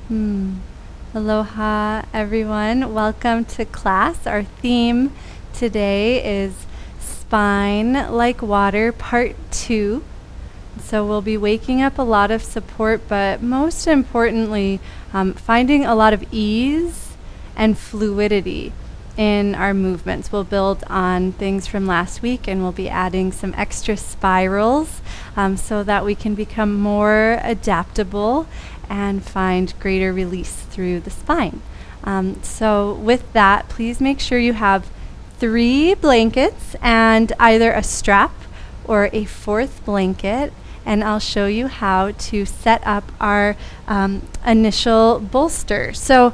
Hmm. Aloha, everyone. Welcome to class. Our theme today is Spine Like Water, Part 2. So we'll be waking up a lot of support, but most importantly, finding a lot of ease and fluidity in our movements. We'll build on things from last week, and we'll be adding some extra spirals so that we can become more adaptable and find greater release through the spine. So with that, please make sure you have 3 blankets and either a strap or a 4th blanket, and I'll show you how to set up our initial bolster. So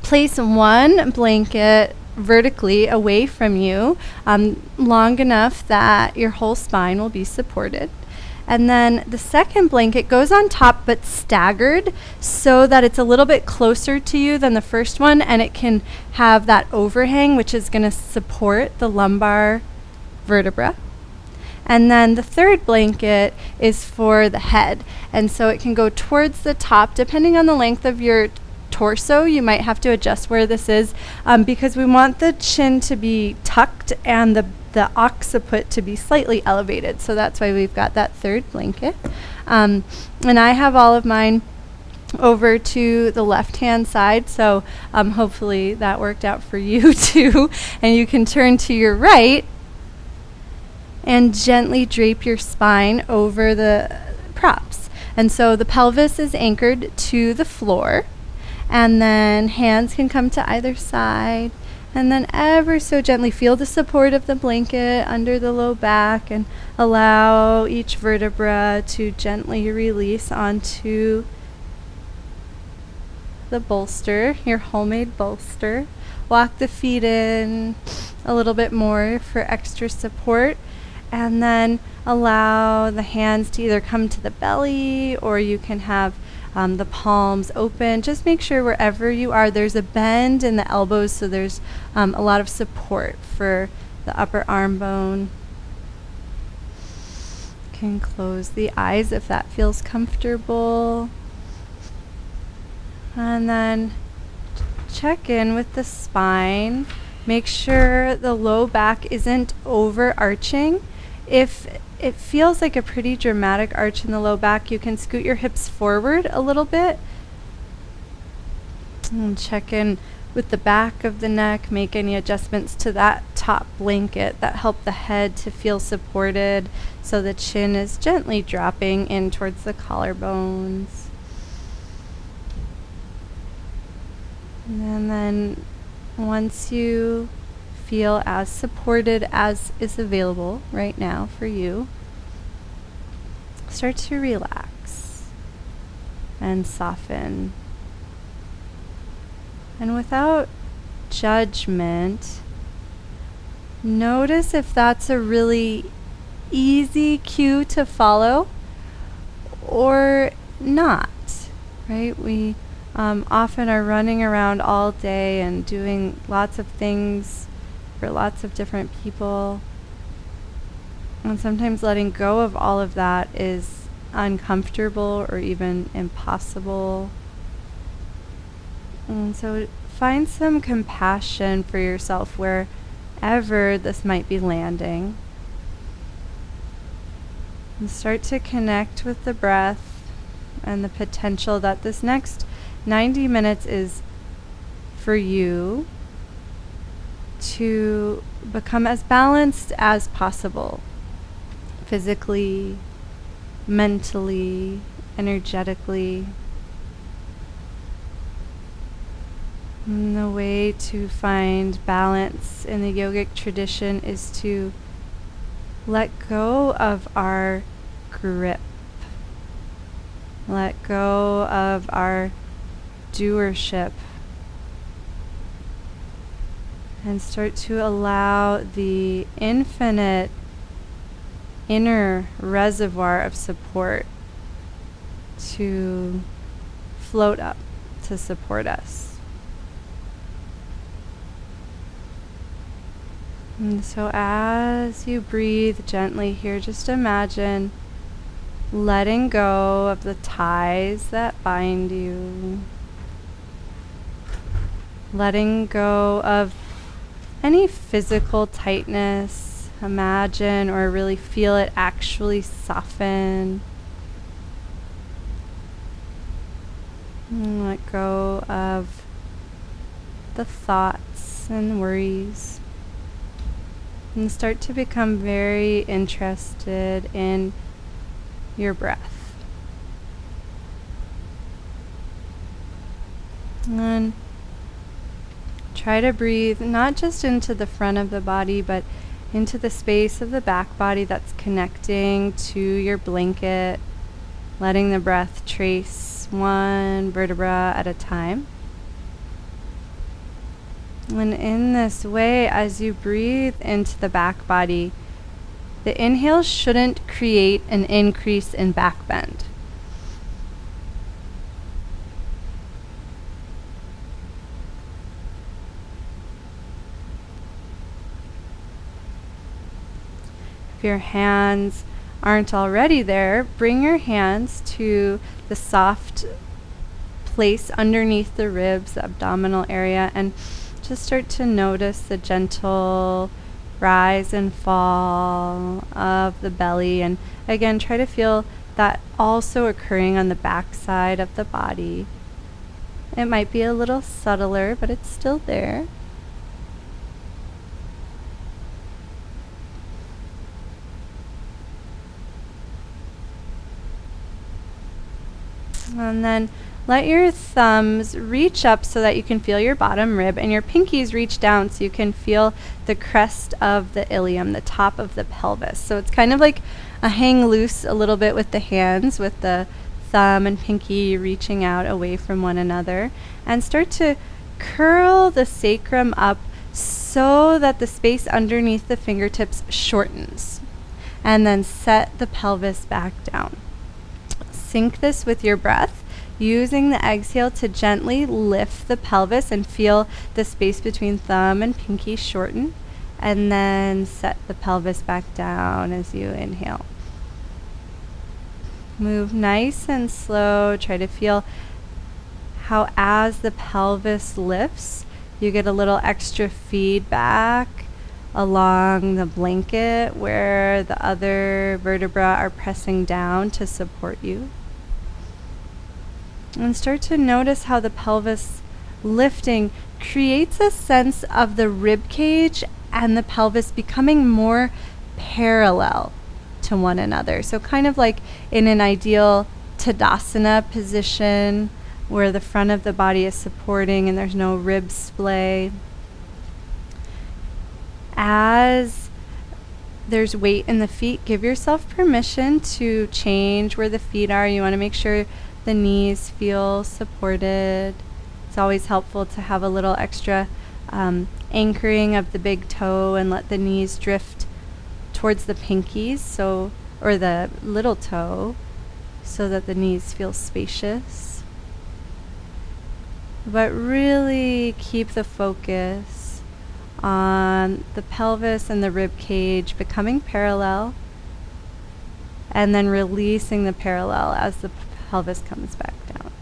place 1 blanket vertically away from you, long enough that your whole spine will be supported. And then the second blanket goes on top but staggered so that it's a little bit closer to you than the first one, and it can have that overhang, which is going to support the lumbar vertebra. And then the third blanket is for the head, and so it can go towards the top. Depending on the length of your torso, you might have to adjust where this is, because we want the chin to be tucked and the occiput to be slightly elevated. So that's why we've got that third blanket. And I have all of mine over to the left-hand side, so hopefully that worked out for you too. And you can turn to your right and gently drape your spine over the props. And so the pelvis is anchored to the floor, and then hands can come to either side, and then ever so gently feel the support of the blanket under the low back and allow each vertebra to gently release onto the bolster, your homemade bolster. Walk the feet in a little bit more for extra support, and then allow the hands to either come to the belly, or you can have the palms open. Just make sure wherever you are, there's a bend in the elbows, so there's a lot of support for the upper arm bone. You can close the eyes if that feels comfortable. And then check in with the spine. Make sure the low back isn't overarching. If it feels like a pretty dramatic arch in the low back, you can scoot your hips forward a little bit. And check in with the back of the neck. Make any adjustments to that top blanket that help the head to feel supported, so the chin is gently dropping in towards the collarbones. And then once you feel as supported as is available right now for you, start to relax and soften. And without judgment, notice if that's a really easy cue to follow or not, right? We often are running around all day and doing lots of things for lots of different people. And sometimes letting go of all of that is uncomfortable or even impossible. And so find some compassion for yourself wherever this might be landing. And start to connect with the breath and the potential that this next 90 minutes is for you to become as balanced as possible, physically, mentally, energetically. And the way to find balance in the yogic tradition is to let go of our grip, let go of our doership, and start to allow the infinite inner reservoir of support to float up to support us. And so as you breathe gently here, just imagine letting go of the ties that bind you, letting go of any physical tightness. Imagine or really feel it actually soften. And let go of the thoughts and worries. And start to become very interested in your breath. And try to breathe not just into the front of the body, but into the space of the back body that's connecting to your blanket, letting the breath trace one vertebra at a time. And in this way, as you breathe into the back body, the inhale shouldn't create an increase in back bend. If your hands aren't already there, bring your hands to the soft place underneath the ribs, the abdominal area, and just start to notice the gentle rise and fall of the belly. And again, try to feel that also occurring on the back side of the body. It might be a little subtler, but it's still there. And then let your thumbs reach up so that you can feel your bottom rib, and your pinkies reach down so you can feel the crest of the ilium, the top of the pelvis. So it's kind of like a hang loose a little bit with the hands, with the thumb and pinky reaching out away from one another. And start to curl the sacrum up so that the space underneath the fingertips shortens. And then set the pelvis back down. Sync this with your breath, using the exhale to gently lift the pelvis and feel the space between thumb and pinky shorten, and then set the pelvis back down as you inhale. Move nice and slow. Try to feel how as the pelvis lifts, you get a little extra feedback along the blanket where the other vertebrae are pressing down to support you. And start to notice how the pelvis lifting creates a sense of the rib cage and the pelvis becoming more parallel to one another. So kind of like in an ideal Tadasana position where the front of the body is supporting and there's no rib splay. As there's weight in the feet, give yourself permission to change where the feet are. You want to make sure the knees feel supported. It's always helpful to have a little extra anchoring of the big toe and let the knees drift towards the pinkies, or the little toe, so that the knees feel spacious. But really keep the focus on the pelvis and the rib cage becoming parallel, and then releasing the parallel as the pelvis comes back down.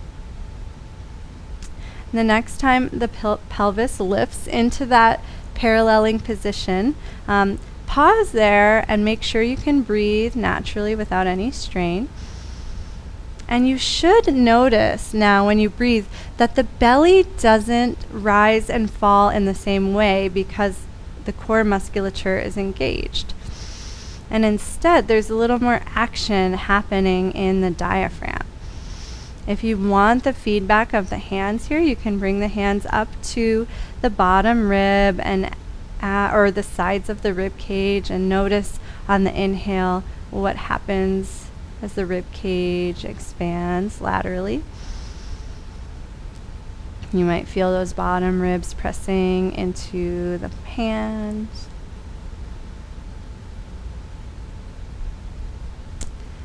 The next time the pelvis lifts into that paralleling position, pause there and make sure you can breathe naturally without any strain. And you should notice now when you breathe that the belly doesn't rise and fall in the same way because the core musculature is engaged. And instead, there's a little more action happening in the diaphragm. If you want the feedback of the hands here, you can bring the hands up to the bottom rib and or the sides of the rib cage, and notice on the inhale what happens as the rib cage expands laterally. You might feel those bottom ribs pressing into the hands.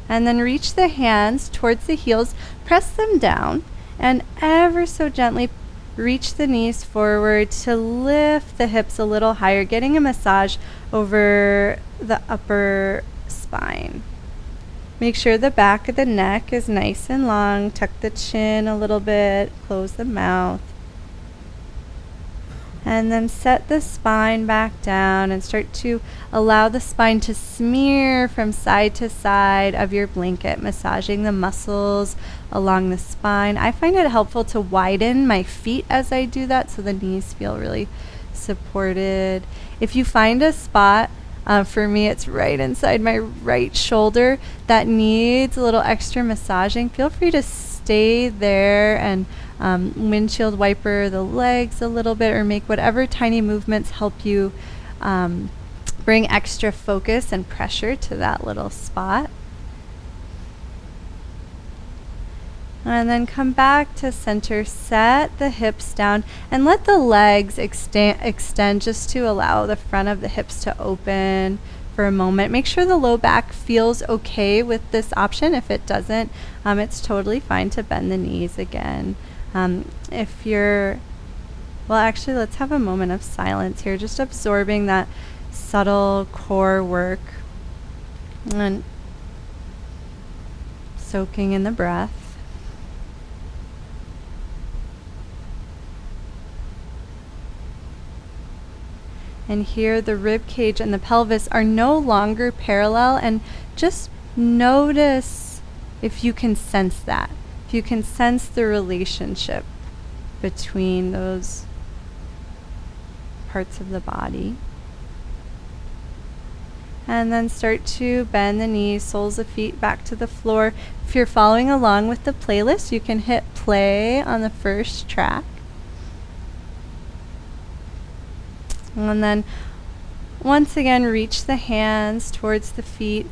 And then reach the hands towards the heels, press them down, and ever so gently reach the knees forward to lift the hips a little higher, getting a massage over the upper spine. Make sure the back of the neck is nice and long. Tuck the chin a little bit, close the mouth. And then set the spine back down and start to allow the spine to smear from side to side of your blanket, massaging the muscles along the spine. I find it helpful to widen my feet as I do that so the knees feel really supported. If you find a spot, for me it's right inside my right shoulder, that needs a little extra massaging, feel free to stay there and windshield wiper the legs a little bit, or make whatever tiny movements help you bring extra focus and pressure to that little spot. And then come back to center, set the hips down, and let the legs extend just to allow the front of the hips to open for a moment. Make sure the low back feels okay with this option. If it doesn't, it's totally fine to bend the knees again. If you're, well, actually, let's have a moment of silence here, just absorbing that subtle core work and soaking in the breath. And here the rib cage and the pelvis are no longer parallel, and just notice if you can sense that. If you can sense the relationship between those parts of the body. And then start to bend the knees, soles of feet back to the floor. If you're following along with the playlist, you can hit play on the first track. And then once again, reach the hands towards the feet.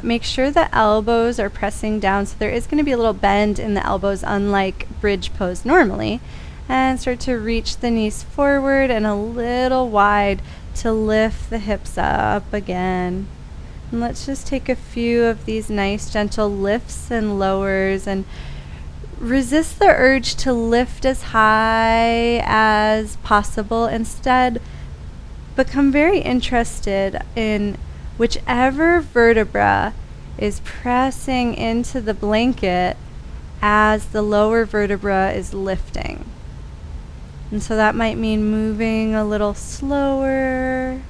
Make sure the elbows are pressing down, so there is going to be a little bend in the elbows, unlike bridge pose normally. And start to reach the knees forward and a little wide to lift the hips up again. And let's just take a few of these nice gentle lifts and lowers, and resist the urge to lift as high as possible. Instead, become very interested in whichever vertebra is pressing into the blanket as the lower vertebra is lifting. And so that might mean moving a little slower.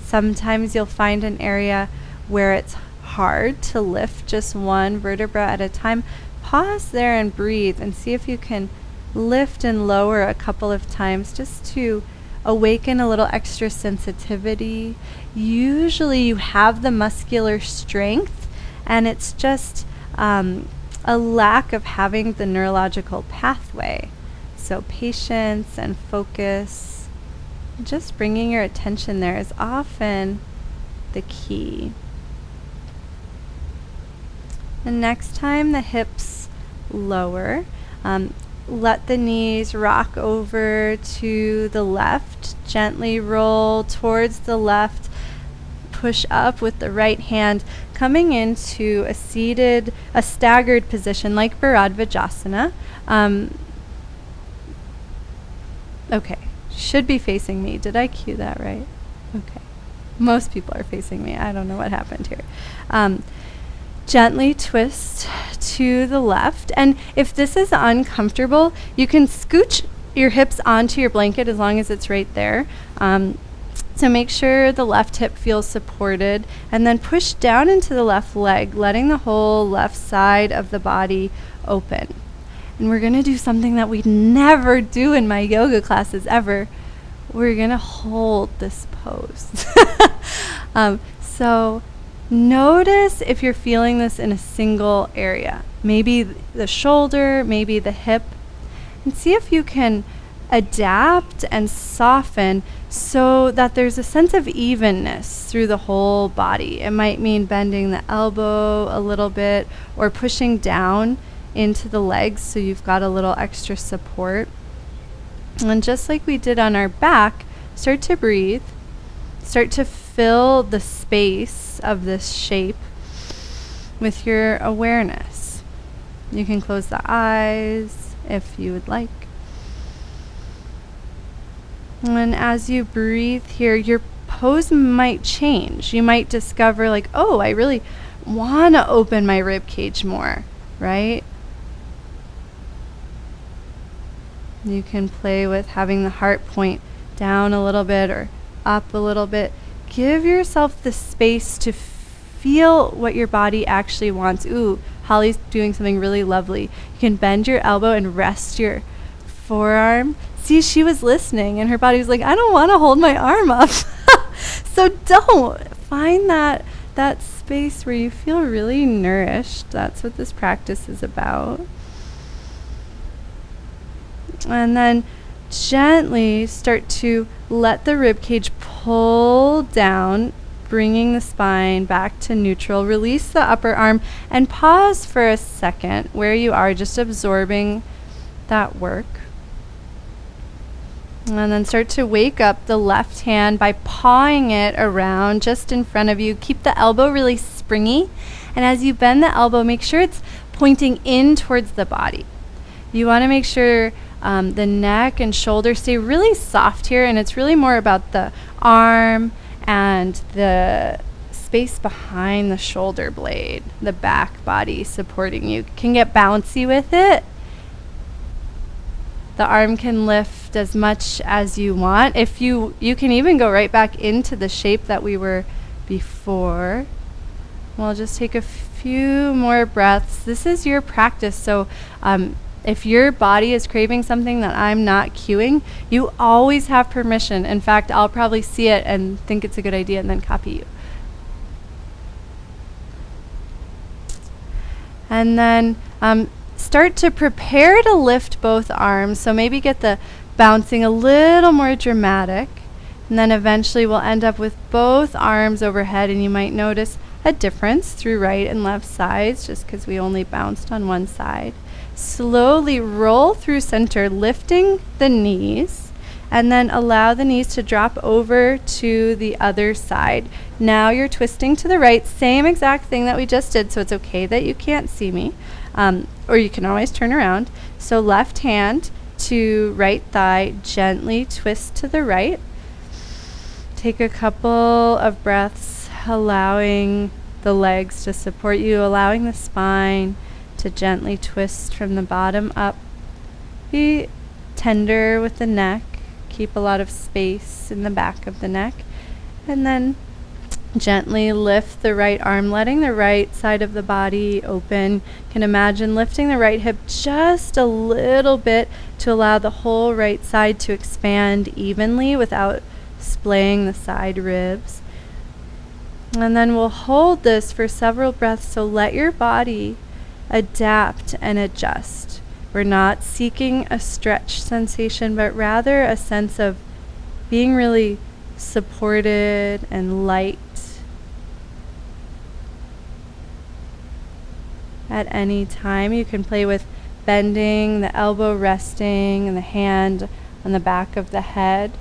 Sometimes you'll find an area where it's hard to lift just one vertebra at a time. Pause there and breathe and see if you can lift and lower a couple of times, just to awaken a little extra sensitivity. Usually you have the muscular strength, and it's just a lack of having the neurological pathway. So patience and focus, just bringing your attention there is often the key. And next time the hips lower, let the knees rock over to the left. Gently roll towards the left. Push up with the right hand, coming into a staggered position like Bharadvajasana. Okay, should be facing me. Did I cue that right? Okay. Most people are facing me. I don't know what happened here. Gently twist to the left, and if this is uncomfortable, you can scooch your hips onto your blanket as long as it's right there. So make sure the left hip feels supported, and then push down into the left leg, letting the whole left side of the body open. And we're going to do something that we never do in my yoga classes ever. We're going to hold this pose. So notice if you're feeling this in a single area, maybe the shoulder, maybe the hip, and see if you can adapt and soften so that there's a sense of evenness through the whole body. It might mean bending the elbow a little bit or pushing down into the legs so you've got a little extra support. And just like we did on our back, start to breathe. Start to fill the space of this shape with your awareness. You can close the eyes if you would like. And as you breathe here, your pose might change. You might discover like, oh, I really want to open my rib cage more, right? You can play with having the heart point down a little bit or up a little bit. Give yourself the space to feel what your body actually wants. Ooh, Holly's doing something really lovely. You can bend your elbow and rest your forearm. See, she was listening and her body was like, I don't want to hold my arm up. So don't. Find that space where you feel really nourished. That's what this practice is about. And then gently start to let the rib cage pull down, bringing the spine back to neutral. Release the upper arm and pause for a second where you are, just absorbing that work. And then start to wake up the left hand by pawing it around just in front of you. Keep the elbow really springy. And as you bend the elbow, make sure it's pointing in towards the body. You want to make sure the neck and shoulder stay really soft here, and it's really more about the arm and the space behind the shoulder blade, the back body supporting you. Can get bouncy with it. The arm can lift as much as you want. If you can even go right back into the shape that we were before. We'll just take a few more breaths. This is your practice, so if your body is craving something that I'm not cueing, you always have permission. In fact, I'll probably see it and think it's a good idea and then copy you. And then start to prepare to lift both arms. So maybe get the bouncing a little more dramatic. And then eventually we'll end up with both arms overhead, and you might notice a difference through right and left sides just because we only bounced on one side. Slowly roll through center, lifting the knees, and then allow the knees to drop over to the other side. Now you're twisting to the right, same exact thing that we just did, so it's okay that you can't see me, or you can always turn around. So left hand to right thigh, gently twist to the right. Take a couple of breaths, allowing the legs to support you, allowing the spine to gently twist from the bottom up. Be tender with the neck. Keep a lot of space in the back of the neck. And then gently lift the right arm, letting the right side of the body open. You can imagine lifting the right hip just a little bit to allow the whole right side to expand evenly without splaying the side ribs. And then we'll hold this for several breaths, so let your body adapt and adjust. We're not seeking a stretch sensation, but rather a sense of being really supported and light at any time. You can play with bending, the elbow resting, and the hand on the back of the head.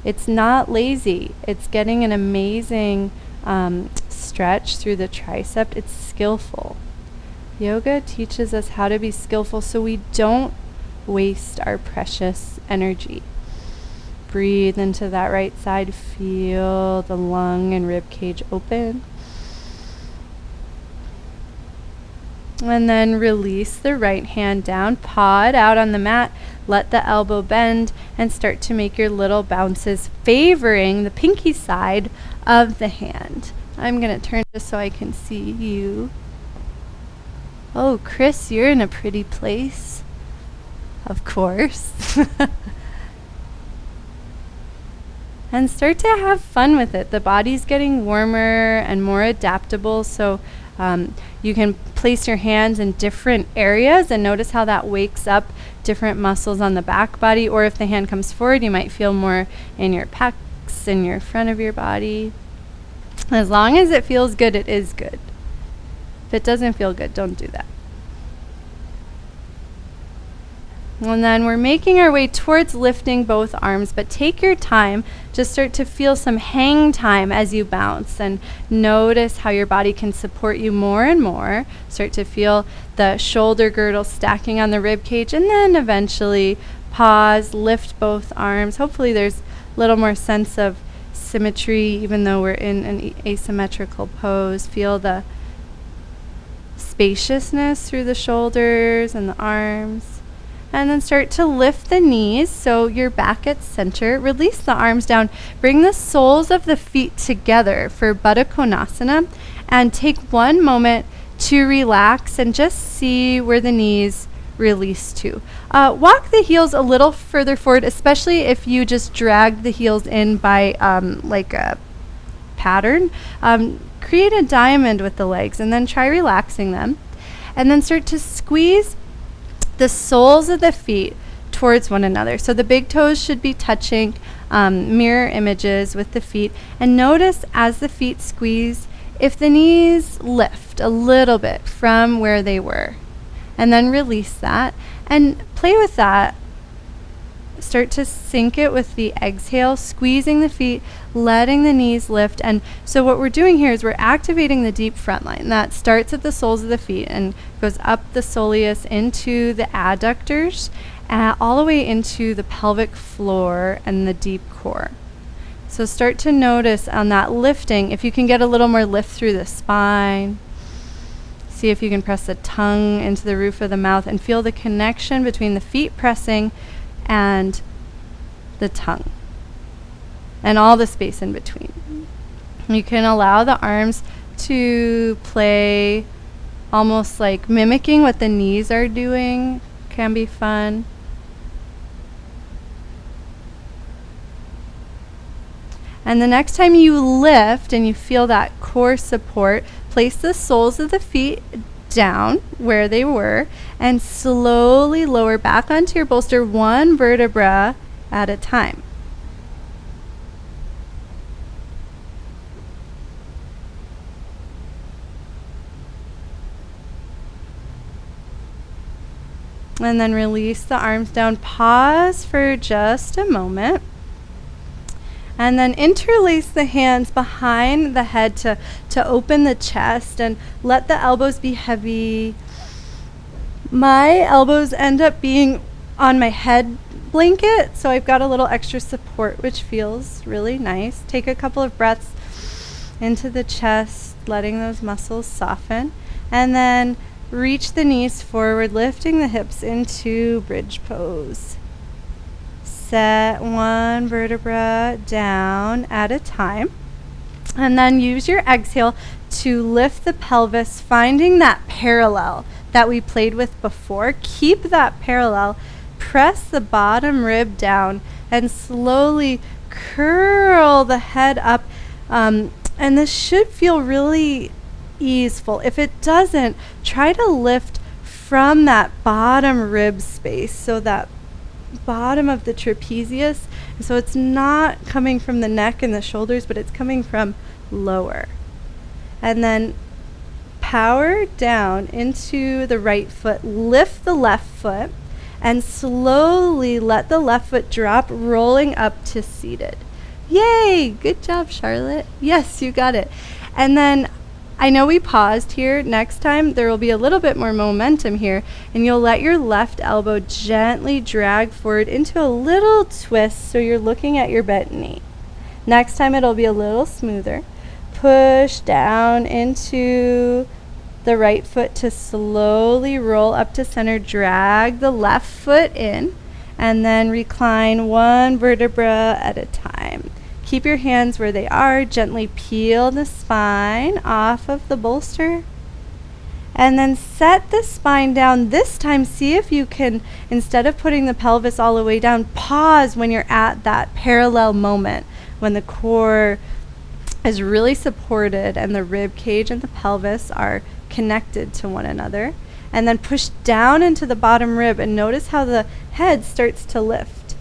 It's not lazy. It's getting an amazing stretch through the tricep. It's skillful. Yoga teaches us how to be skillful so we don't waste our precious energy. Breathe into that right side. Feel the lung and rib cage open. And then release the right hand down. Paw it out on the mat. Let the elbow bend and start to make your little bounces, favoring the pinky side of the hand. I'm going to turn just so I can see you. Oh, Chris, you're in a pretty place. Of course. And start to have fun with it. The body's getting warmer and more adaptable, so you can place your hands in different areas and notice how that wakes up different muscles on the back body, or if the hand comes forward, you might feel more in your pecs, in your front of your body. As long as it feels good, it is good. If it doesn't feel good, don't do that. And then we're making our way towards lifting both arms, but take your time. Just start to feel some hang time as you bounce, and notice how your body can support you more and more. Start to feel the shoulder girdle stacking on the rib cage, and then eventually pause, lift both arms. Hopefully there's a little more sense of symmetry even though we're in an asymmetrical pose. Feel the spaciousness through the shoulders and the arms. And then start to lift the knees so you're back at center. Release the arms down. Bring the soles of the feet together for Baddha Konasana. And take one moment to relax and just see where the knees release to. Walk the heels a little further forward, especially if you just drag the heels in by like a pattern. Create a diamond with the legs and then try relaxing them. And then start to squeeze the soles of the feet towards one another. So the big toes should be touching, mirror images with the feet. And notice as the feet squeeze, if the knees lift a little bit from where they were. And then release that. And play with that. Start to sync it with the exhale, squeezing the feet, letting the knees lift. And so what we're doing here is we're activating the deep front line. That starts at the soles of the feet and goes up the soleus into the adductors, all the way into the pelvic floor and the deep core. So start to notice on that lifting, if you can get a little more lift through the spine. See if you can press the tongue into the roof of the mouth and feel the connection between the feet pressing and the tongue and all the space in between. You can allow the arms to play almost like mimicking what the knees are doing. Can be fun. And the next time you lift and you feel that core support, place the soles of the feet down where they were and slowly lower back onto your bolster one vertebra at a time. And then release the arms down. Pause for just a moment. And then interlace the hands behind the head to open the chest and let the elbows be heavy. My elbows end up being on my head blanket, so I've got a little extra support, which feels really nice. Take a couple of breaths into the chest, letting those muscles soften. And then reach the knees forward, lifting the hips into bridge pose. Set one vertebra down at a time. And then use your exhale to lift the pelvis, finding that parallel that we played with before. Keep that parallel. Press the bottom rib down and slowly curl the head up. And this should feel really easeful. If it doesn't, try to lift from that bottom rib space, so that bottom of the trapezius, so it's not coming from the neck and the shoulders, but it's coming from lower. And then power down into the right foot, lift the left foot, and slowly let the left foot drop, rolling up to seated. Yay! Good job, Charlotte. Yes, you got it. And then I know we paused here. Next time there will be a little bit more momentum here, and you'll let your left elbow gently drag forward into a little twist so you're looking at your bent knee. Next time it'll be a little smoother. Push down into the right foot to slowly roll up to center. Drag the left foot in and then recline one vertebra at a time. Keep your hands where they are. Gently peel the spine off of the bolster. And then set the spine down. This time, see if you can, instead of putting the pelvis all the way down, pause when you're at that parallel moment, when the core is really supported and the rib cage and the pelvis are connected to one another. And then push down into the bottom rib and notice how the head starts to lift.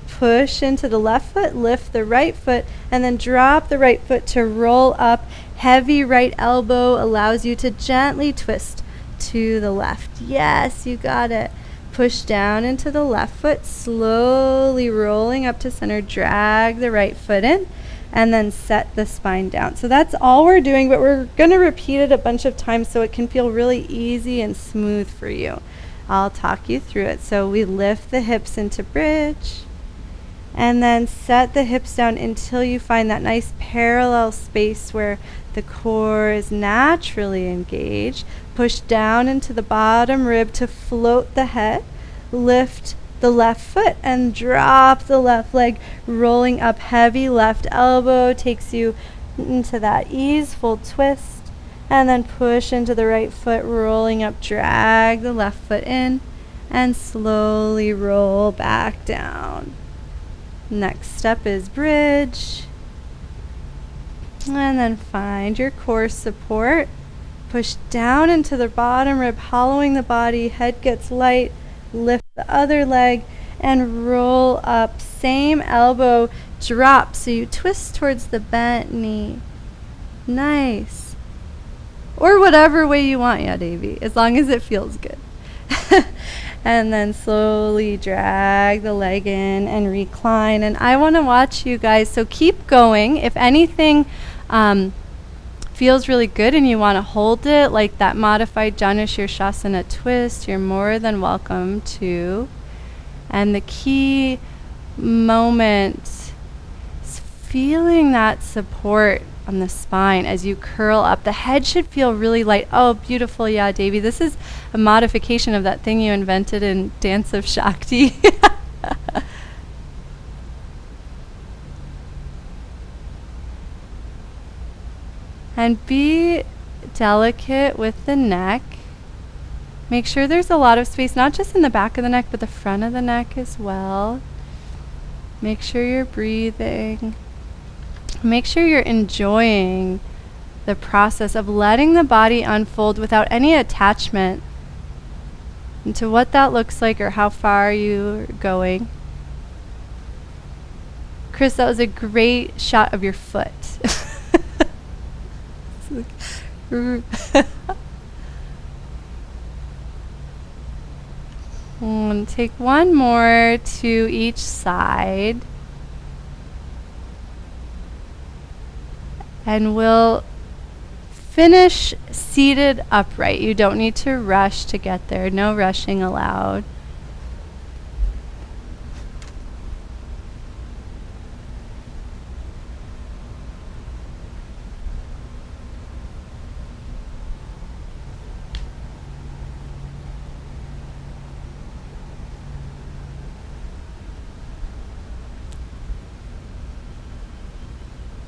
Push into the left foot, lift the right foot, and then drop the right foot to roll up. Heavy right elbow allows you to gently twist to the left. Yes, you got it. Push down into the left foot, slowly rolling up to center. Drag the right foot in, and then set the spine down. So that's all we're doing, but we're going to repeat it a bunch of times so it can feel really easy and smooth for you. I'll talk you through it. So we lift the hips into bridge. And then set the hips down until you find that nice parallel space where the core is naturally engaged. Push down into the bottom rib to float the head. Lift the left foot and drop the left leg, rolling up. Heavy left elbow takes you into that easeful twist. And then push into the right foot, rolling up. Drag the left foot in and slowly roll back down. Next step is bridge. And then find your core support. Push down into the bottom rib, hollowing the body. Head gets light. Lift the other leg and roll up. Same elbow drop. So you twist towards the bent knee. Nice. Or whatever way you want, yeah, Davy, as long as it feels good. And then slowly drag the leg in and recline. And I want to watch you guys, so keep going. If anything feels really good and you want to hold it, like that modified Janu Shirshasana twist, you're more than welcome to. And the key moment is feeling that support on the spine as you curl up. The head should feel really light. Oh, beautiful. Yeah, Davy. This is a modification of that thing you invented in Dance of Shakti. And be delicate with the neck. Make sure there's a lot of space, not just in the back of the neck, but the front of the neck as well. Make sure you're breathing. Make sure you're enjoying the process of letting the body unfold without any attachment into what that looks like or how far you're going. Chris, that was a great shot of your foot. And take one more to each side. And we'll finish seated upright. You don't need to rush to get there. No rushing allowed.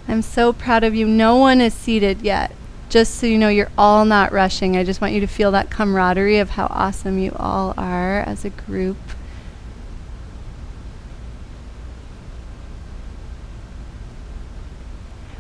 I'm so proud of you. No one is seated yet. Just so you know, you're all not rushing. I just want you to feel that camaraderie of how awesome you all are as a group.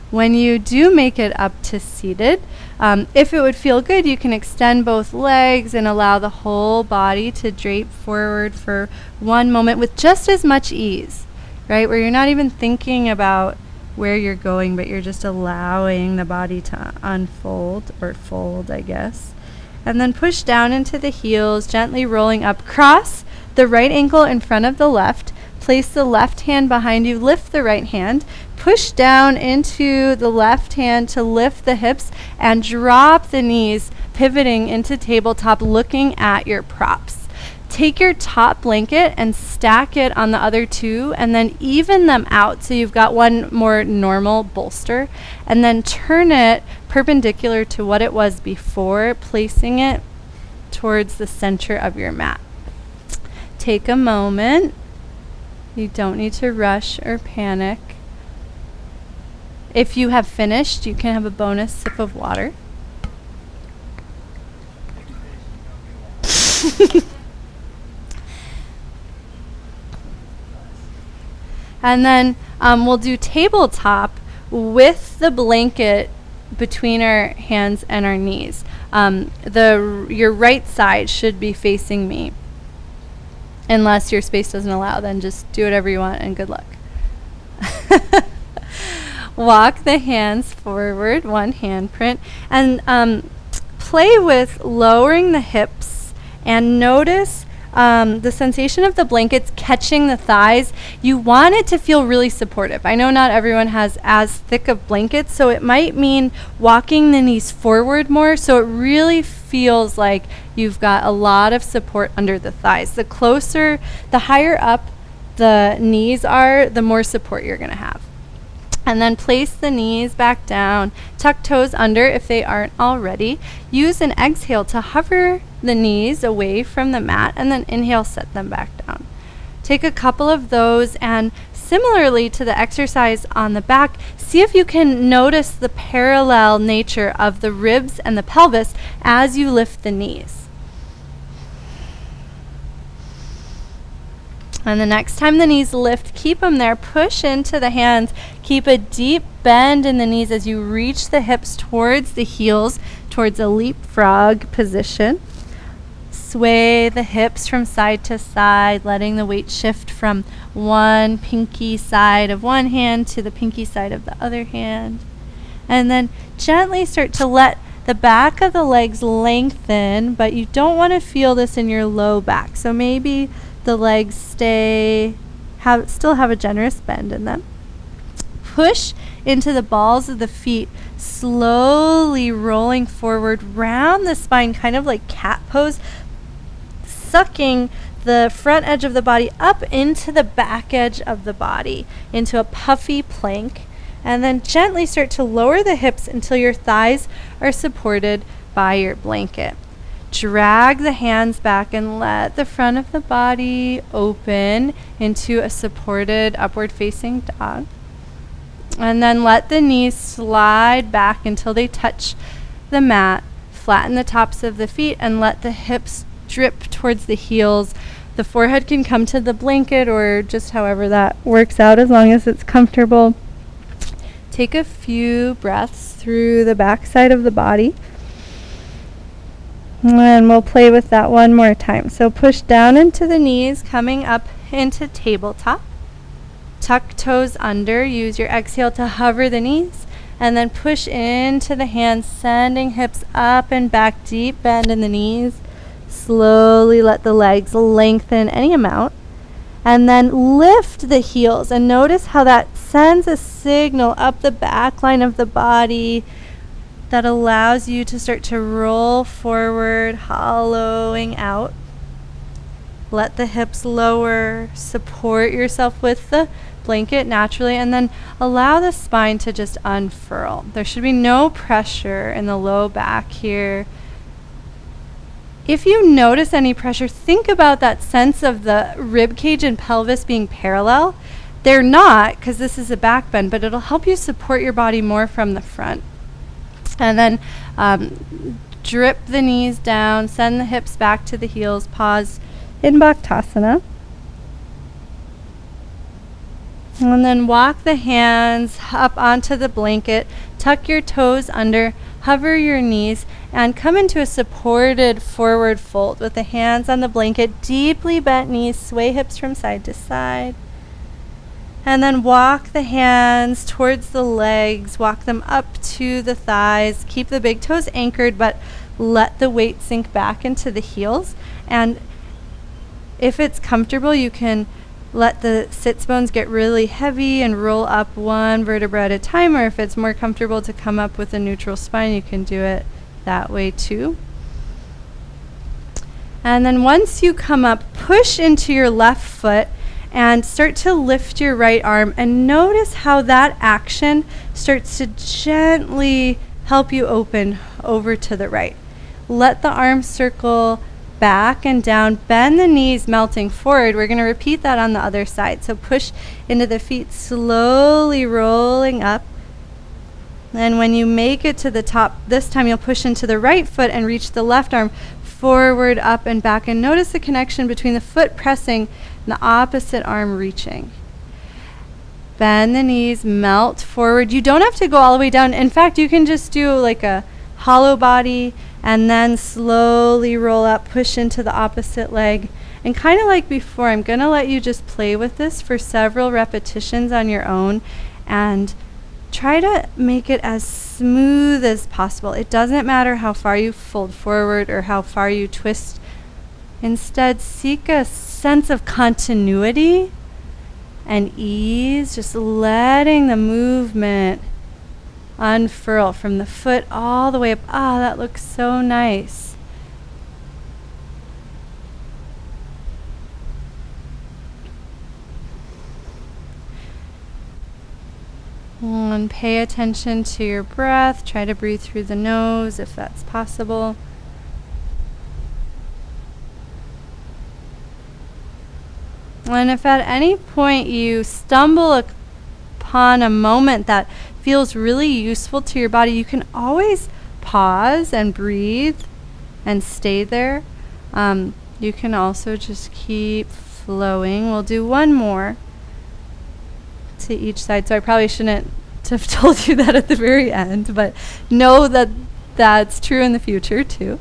When you do make it up to seated, if it would feel good, you can extend both legs and allow the whole body to drape forward for one moment with just as much ease, right? Where you're not even thinking about where you're going, but you're just allowing the body to unfold or fold, I guess. And then push down into the heels, gently rolling up. Cross the right ankle in front of the left. Place the left hand behind you. Lift the right hand. Push down into the left hand to lift the hips and drop the knees, pivoting into tabletop, looking at your props. Take your top blanket and stack it on the other two and then even them out so you've got one more normal bolster, and then turn it perpendicular to what it was before, placing it towards the center of your mat. Take a moment. You don't need to rush or panic. If you have finished, you can have a bonus sip of water. And then we'll do tabletop with the blanket between our hands and our knees. Your right side should be facing me. Unless your space doesn't allow, then just do whatever you want and good luck. Walk the hands forward, one handprint, and play with lowering the hips and notice the sensation of the blankets catching the thighs. You want it to feel really supportive. I know not everyone has as thick of blankets, so it might mean walking the knees forward more so it really feels like you've got a lot of support under the thighs. The higher up the knees are, the more support you're going to have. And then place the knees back down, tuck toes under if they aren't already. Use an exhale to hover the knees away from the mat, and then inhale, set them back down. Take a couple of those, and similarly to the exercise on the back, see if you can notice the parallel nature of the ribs and the pelvis as you lift the knees. And the next time the knees lift, keep them there. Push into the hands. Keep a deep bend in the knees as you reach the hips towards the heels, towards a leapfrog position. Sway the hips from side to side, letting the weight shift from one pinky side of one hand to the pinky side of the other hand. And then gently start to let the back of the legs lengthen, but you don't want to feel this in your low back. So maybe the legs still have a generous bend in them. Push into the balls of the feet, slowly rolling forward, round the spine, kind of like cat pose, sucking the front edge of the body up into the back edge of the body, into a puffy plank, and then gently start to lower the hips until your thighs are supported by your blanket. Drag the hands back and let the front of the body open into a supported upward facing dog. And then let the knees slide back until they touch the mat. Flatten the tops of the feet and let the hips drip towards the heels. The forehead can come to the blanket or just however that works out, as long as it's comfortable. Take a few breaths through the back side of the body. And we'll play with that one more time. So push down into the knees, coming up into tabletop. Tuck toes under. Use your exhale to hover the knees. And then push into the hands, sending hips up and back, deep bend in the knees. Slowly let the legs lengthen any amount. And then lift the heels. And notice how that sends a signal up the back line of the body that allows you to start to roll forward, hollowing out. Let the hips lower, support yourself with the blanket naturally, and then allow the spine to just unfurl. There should be no pressure in the low back here. If you notice any pressure, think about that sense of the rib cage and pelvis being parallel. They're not, because this is a back bend, but it'll help you support your body more from the front. And then drip the knees down, send the hips back to the heels, pause in Bhaktasana. And then walk the hands up onto the blanket, tuck your toes under, hover your knees, and come into a supported forward fold with the hands on the blanket, deeply bent knees, sway hips from side to side. And then walk the hands towards the legs, walk them up to the thighs. Keep the big toes anchored, but let the weight sink back into the heels. And if it's comfortable, you can let the sits bones get really heavy and roll up one vertebra at a time, or if it's more comfortable to come up with a neutral spine, you can do it that way too. And then once you come up, push into your left foot and start to lift your right arm, and notice how that action starts to gently help you open over to the right. Let the arm circle back and down, bend the knees, melting forward. We're going to repeat that on the other side. So push into the feet, slowly rolling up. And when you make it to the top, this time you'll push into the right foot and reach the left arm forward, up, and back. And notice the connection between the foot pressing and the opposite arm reaching. Bend the knees, melt forward. You don't have to go all the way down. In fact, you can just do like a hollow body and then slowly roll up, push into the opposite leg. And kind of like before, I'm going to let you just play with this for several repetitions on your own and try to make it as smooth as possible. It doesn't matter how far you fold forward or how far you twist. Instead, seek a sense of continuity and ease, just letting the movement unfurl from the foot all the way up. Ah, that looks so nice. And pay attention to your breath. Try to breathe through the nose if that's possible. And if at any point you stumble upon a moment that feels really useful to your body, you can always pause and breathe and stay there. You can also just keep flowing. We'll do one more to each side. So I probably shouldn't have told you that at the very end, but know that that's true in the future too.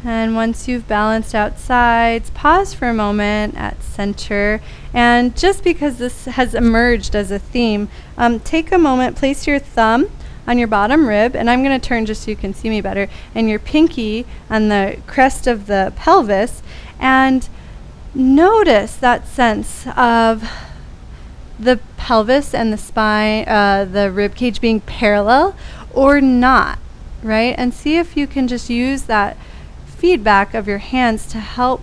And once you've balanced out sides, pause for a moment at center. And just because this has emerged as a theme, take a moment, place your thumb on your bottom rib, and I'm going to turn just so you can see me better, and your pinky on the crest of the pelvis, and notice that sense of the pelvis and the spine, the rib cage being parallel or not, right? And see if you can just use that feedback of your hands to help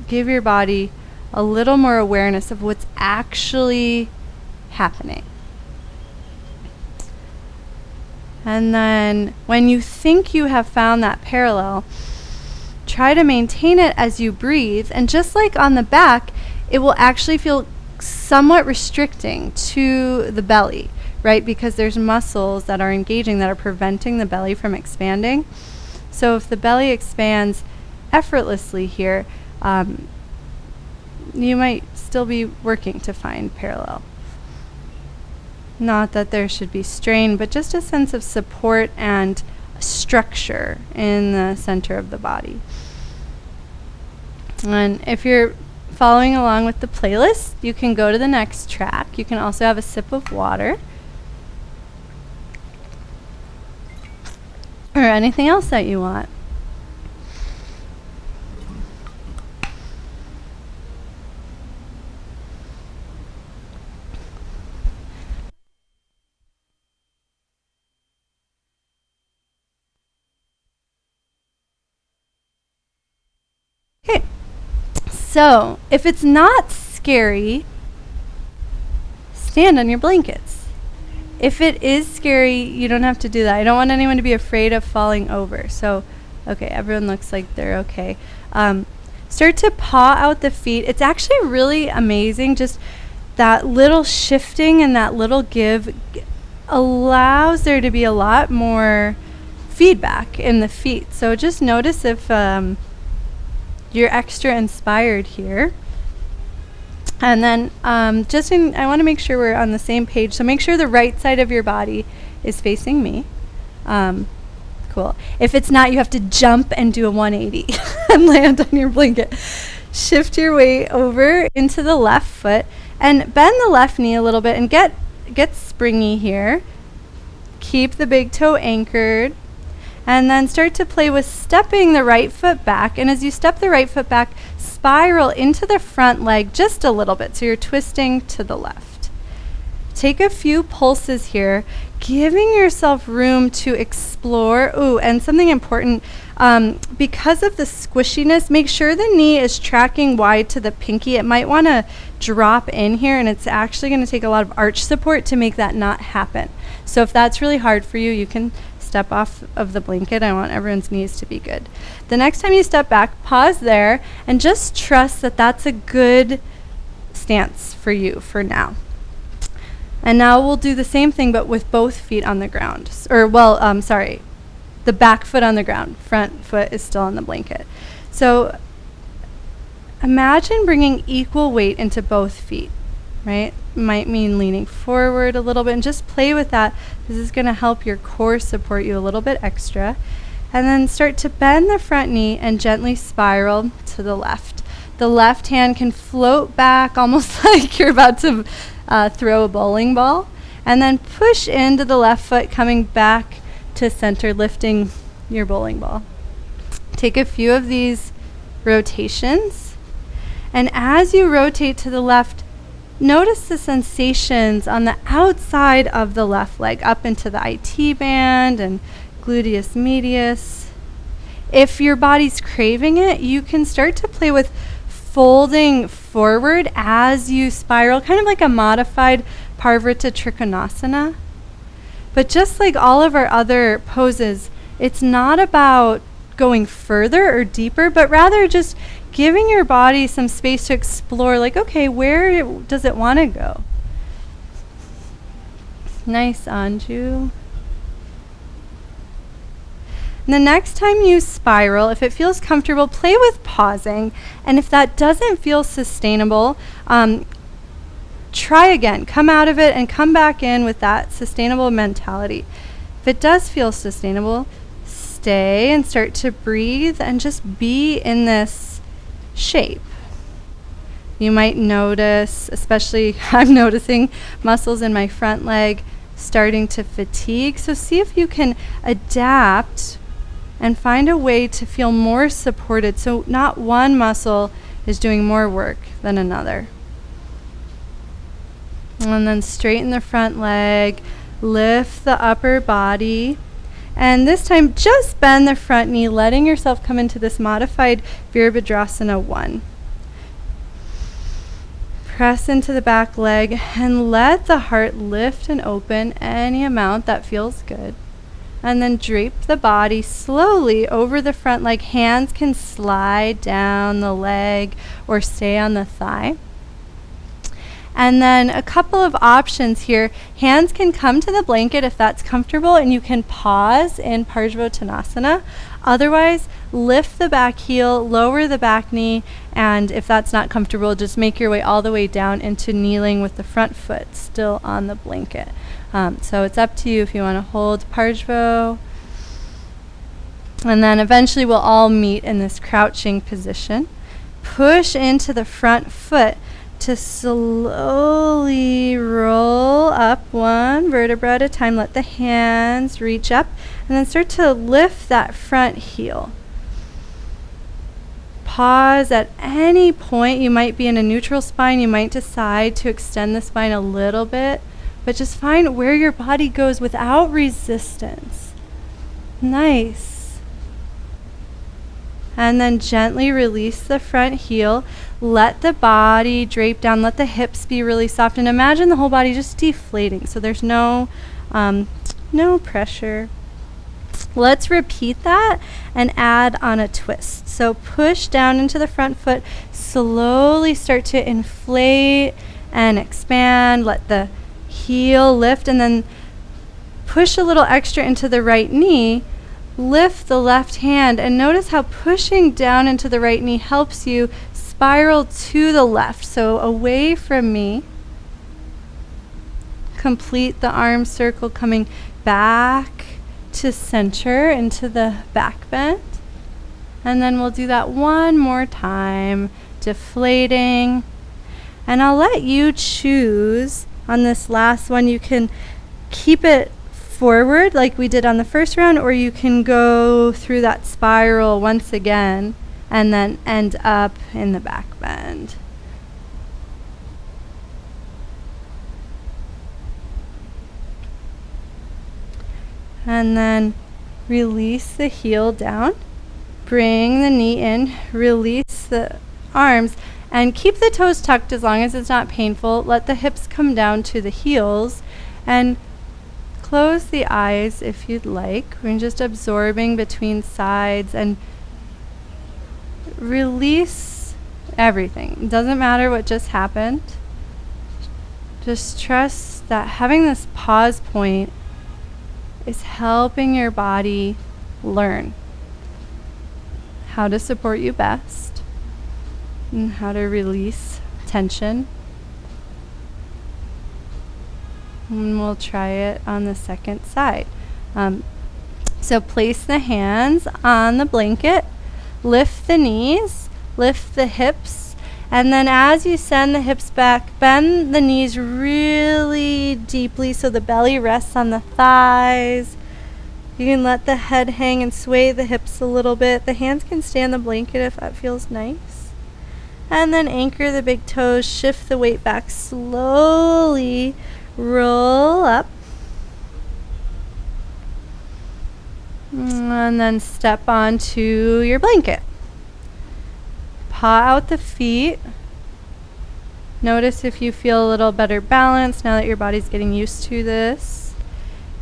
give your body a little more awareness of what's actually happening. And then when you think you have found that parallel, try to maintain it as you breathe. And just like on the back, it will actually feel somewhat restricting to the belly, right? Because there's muscles that are engaging that are preventing the belly from expanding. So if the belly expands effortlessly here, you might still be working to find parallel. Not that there should be strain, but just a sense of support and structure in the center of the body. And if you're following along with the playlist, you can go to the next track. You can also have a sip of water or anything else that you want. Okay, so if it's not scary, stand on your blankets. If it is scary, you don't have to do that. I don't want anyone to be afraid of falling over. So, okay, everyone looks like they're okay. Start to paw out the feet. It's actually really amazing. Just that little shifting and that little give allows there to be a lot more feedback in the feet. So just notice if you're extra inspired here. And then I want to make sure we're on the same page. So make sure the right side of your body is facing me. Cool. If it's not, you have to jump and do a 180 and land on your blanket. Shift your weight over into the left foot and bend the left knee a little bit and get springy here. Keep the big toe anchored. And then start to play with stepping the right foot back. And as you step the right foot back, spiral into the front leg just a little bit. So you're twisting to the left. Take a few pulses here, giving yourself room to explore. Ooh, and something important, because of the squishiness, make sure the knee is tracking wide to the pinky. It might want to drop in here, and it's actually going to take a lot of arch support to make that not happen. So if that's really hard for you, you can step off of the blanket. I want everyone's knees to be good. The next time you step back, pause there and just trust that that's a good stance for you for now. And now we'll do the same thing but with both feet on the ground. The back foot on the ground, front foot is still on the blanket. So imagine bringing equal weight into both feet, right? Might mean leaning forward a little bit and just play with that. This is going to help your core support you a little bit extra. And then start to bend the front knee and gently spiral to the left. The left hand can float back almost like you're about to throw a bowling ball. And then push into the left foot, coming back to center, lifting your bowling ball. Take a few of these rotations. And as you rotate to the left, notice the sensations on the outside of the left leg, up into the IT band and gluteus medius. If your body's craving it, you can start to play with folding forward as you spiral, kind of like a modified Parivrtta Trikonasana. But just like all of our other poses, it's not about going further or deeper, but rather just giving your body some space to explore, like, okay, where does it want to go? Nice, Anju. And the next time you spiral, if it feels comfortable, play with pausing. And if that doesn't feel sustainable, try again. Come out of it and come back in with that sustainable mentality. If it does feel sustainable, stay and start to breathe and just be in this shape. You might notice, especially I'm noticing muscles in my front leg starting to fatigue. So see if you can adapt and find a way to feel more supported, so not one muscle is doing more work than another. And then straighten the front leg, lift the upper body, and this time just bend the front knee, letting yourself come into this modified Virabhadrasana 1. Press into the back leg and let the heart lift and open any amount that feels good. And then drape the body slowly over the front leg. Hands can slide down the leg or stay on the thigh. And then a couple of options here. Hands can come to the blanket if that's comfortable, and you can pause in Parsvottanasana. Otherwise, lift the back heel, lower the back knee, and if that's not comfortable, just make your way all the way down into kneeling with the front foot still on the blanket. So it's up to you if you want to hold Parsvo. And then eventually we'll all meet in this crouching position. Push into the front foot to slowly roll up one vertebra at a time. Let the hands reach up and then start to lift that front heel. Pause at any point. You might be in a neutral spine. You might decide to extend the spine a little bit, but just find where your body goes without resistance. Nice. And then gently release the front heel. Let the body drape down. Let the hips be really soft. And imagine the whole body just deflating. So there's no pressure. Let's repeat that and add on a twist. So push down into the front foot. Slowly start to inflate and expand. Let the heel lift and then push a little extra into the right knee. Lift the left hand and notice how pushing down into the right knee helps you spiral to the left, so away from me. Complete the arm circle, coming back to center into the back bend. And then we'll do that one more time, deflating. And I'll let you choose on this last one. You can keep it forward like we did on the first round, or you can go through that spiral once again and then end up in the back bend. And then release the heel down, bring the knee in, release the arms, and keep the toes tucked as long as it's not painful. Let the hips come down to the heels and close the eyes if you'd like. We're just absorbing between sides and release everything. It doesn't matter what just happened. Just trust that having this pause point is helping your body learn how to support you best and how to release tension. And we'll try it on the second side. So place the hands on the blanket, lift the knees, lift the hips, and then as you send the hips back, bend the knees really deeply so the belly rests on the thighs. You can let the head hang and sway the hips a little bit. The hands can stay on the blanket if that feels nice. And then anchor the big toes, shift the weight back slowly. Roll up. And then step onto your blanket. Paw out the feet. Notice if you feel a little better balance now that your body's getting used to this.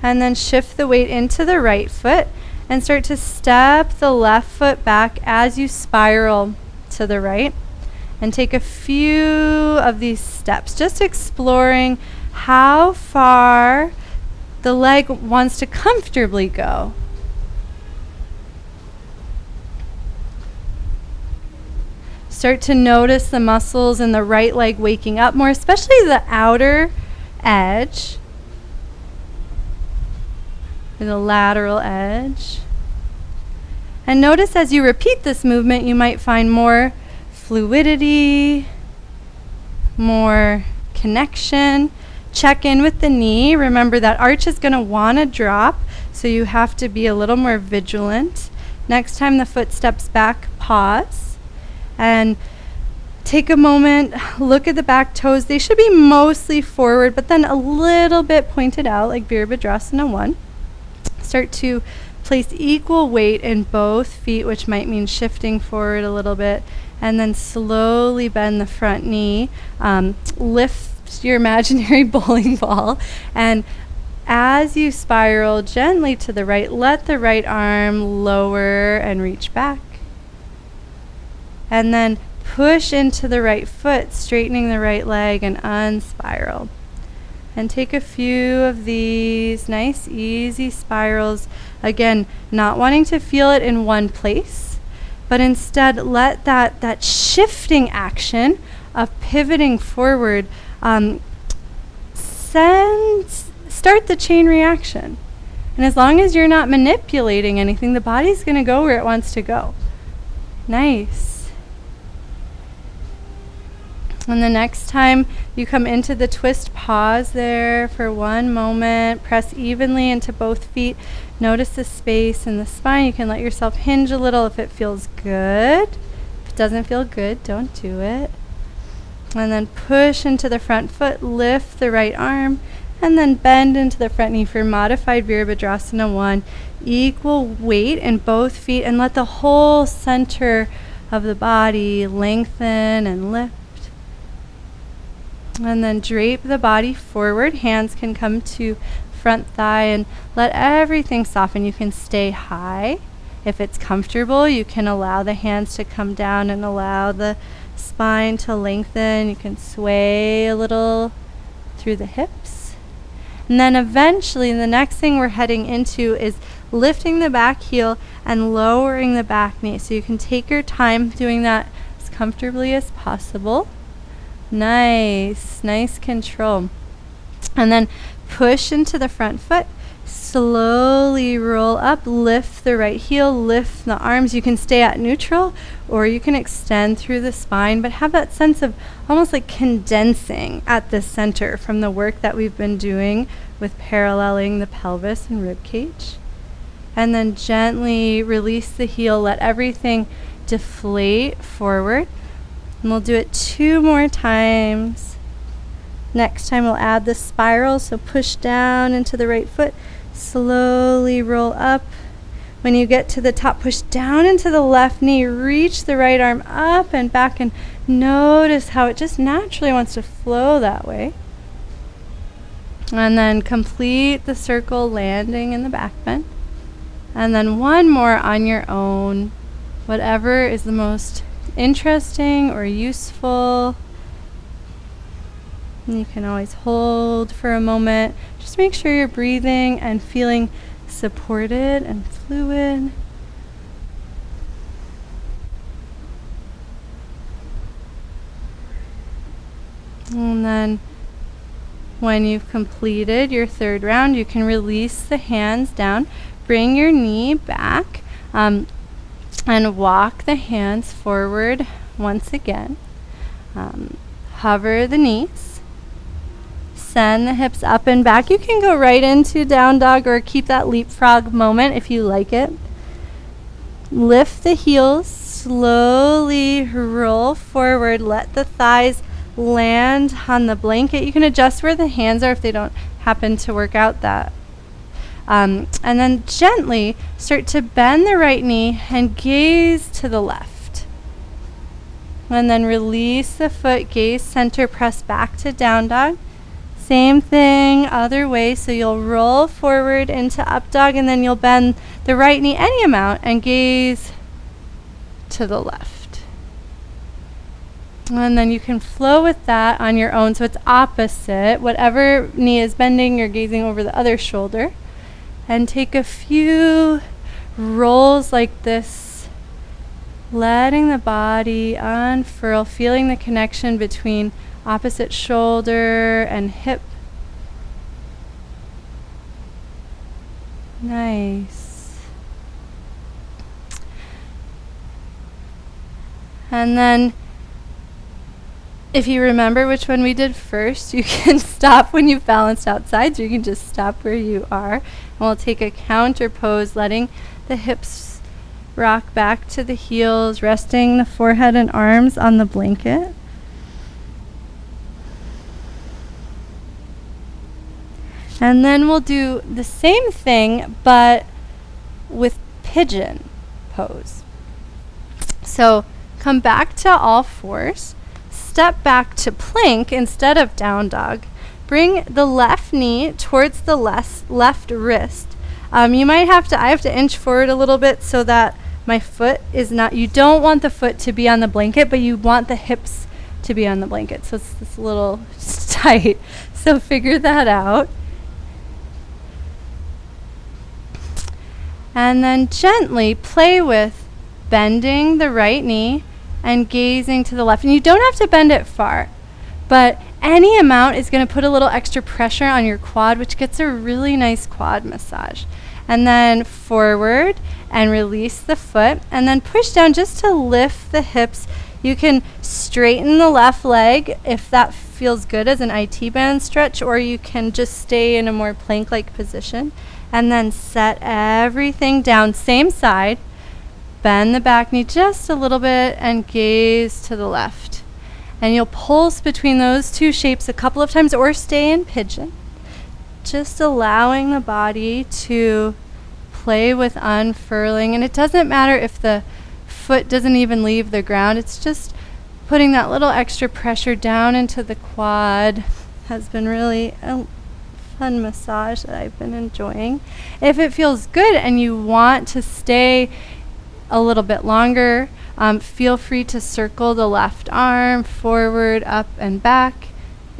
And then shift the weight into the right foot and start to step the left foot back as you spiral to the right. And take a few of these steps, just exploring how far the leg wants to comfortably go. Start to notice the muscles in the right leg waking up more, especially the outer edge, or the lateral edge. And notice as you repeat this movement, you might find more fluidity, more connection. Check in with the knee. Remember that arch is going to want to drop, so you have to be a little more vigilant. Next time the foot steps back, pause and take a moment, look at the back toes. They should be mostly forward, but then a little bit pointed out like Virabhadrasana 1. Start to place equal weight in both feet, which might mean shifting forward a little bit, and then slowly bend the front knee. Lift your imaginary bowling ball, and as you spiral gently to the right, let the right arm lower and reach back. And then push into the right foot, straightening the right leg, and unspiral. And take a few of these nice, easy spirals. Again, not wanting to feel it in one place, but instead let that shifting action of pivoting forward start the chain reaction. And as long as you're not manipulating anything, the body's going to go where it wants to go. Nice. And the next time you come into the twist, pause there for one moment. Press evenly into both feet. Notice the space in the spine. You can let yourself hinge a little if it feels good. If it doesn't feel good, don't do it. And then push into the front foot. Lift the right arm. And then bend into the front knee for modified Virabhadrasana 1. Equal weight in both feet. And let the whole center of the body lengthen and lift. And then drape the body forward. Hands can come to front thigh and let everything soften. You can stay high. If it's comfortable, you can allow the hands to come down and allow the spine to lengthen. You can sway a little through the hips. And then eventually the next thing we're heading into is lifting the back heel and lowering the back knee. So you can take your time doing that as comfortably as possible. Nice, nice control. And then push into the front foot. Slowly roll up, lift the right heel, lift the arms. You can stay at neutral or you can extend through the spine, but have that sense of almost like condensing at the center from the work that we've been doing with paralleling the pelvis and rib cage. And then gently release the heel, let everything deflate forward. And we'll do it 2 more times. Next time we'll add the spiral, so push down into the right foot, slowly roll up. When you get to the top, push down into the left knee, reach the right arm up and back, and notice how it just naturally wants to flow that way. And then complete the circle, landing in the back bend. And then one more on your own, whatever is the most interesting or useful. And you can always hold for a moment. Just make sure you're breathing and feeling supported and fluid. And then when you've completed your 3rd round, you can release the hands down, bring your knee back, and walk the hands forward once again. Hover the knees. Send the hips up and back. You can go right into down dog or keep that leapfrog moment if you like it. Lift the heels. Slowly roll forward. Let the thighs land on the blanket. You can adjust where the hands are if they don't happen to work out that And then gently start to bend the right knee and gaze to the left. And then release the foot, gaze center, press back to down dog. Same thing, other way. So you'll roll forward into up dog, and then you'll bend the right knee any amount and gaze to the left. And then you can flow with that on your own. So it's opposite. Whatever knee is bending, you're gazing over the other shoulder. And take a few rolls like this, letting the body unfurl, feeling the connection between opposite shoulder and hip. Nice. And then if you remember which one we did first, you can stop when you've balanced outside, so you can just stop where you are. And we'll take a counter pose, letting the hips rock back to the heels, resting the forehead and arms on the blanket. And then we'll do the same thing, but with pigeon pose. So come back to all fours, step back to plank instead of down dog. Bring the left knee towards the left wrist. You might have to, I have to inch forward a little bit so that my foot is not, you don't want the foot to be on the blanket, but you want the hips to be on the blanket. So it's this little tight. So figure that out. And then gently play with bending the right knee and gazing to the left. And you don't have to bend it far, but any amount is going to put a little extra pressure on your quad, which gets a really nice quad massage. And then forward and release the foot, and then push down just to lift the hips. You can straighten the left leg if that feels good as an IT band stretch, or you can just stay in a more plank-like position. And then set everything down, same side. Bend the back knee just a little bit and gaze to the left. And you'll pulse between those two shapes a couple of times, or stay in pigeon. Just allowing the body to play with unfurling. And it doesn't matter if the foot doesn't even leave the ground. It's just putting that little extra pressure down into the quad. Has been really fun massage that I've been enjoying. If it feels good and you want to stay a little bit longer, feel free to circle the left arm forward, up, and back.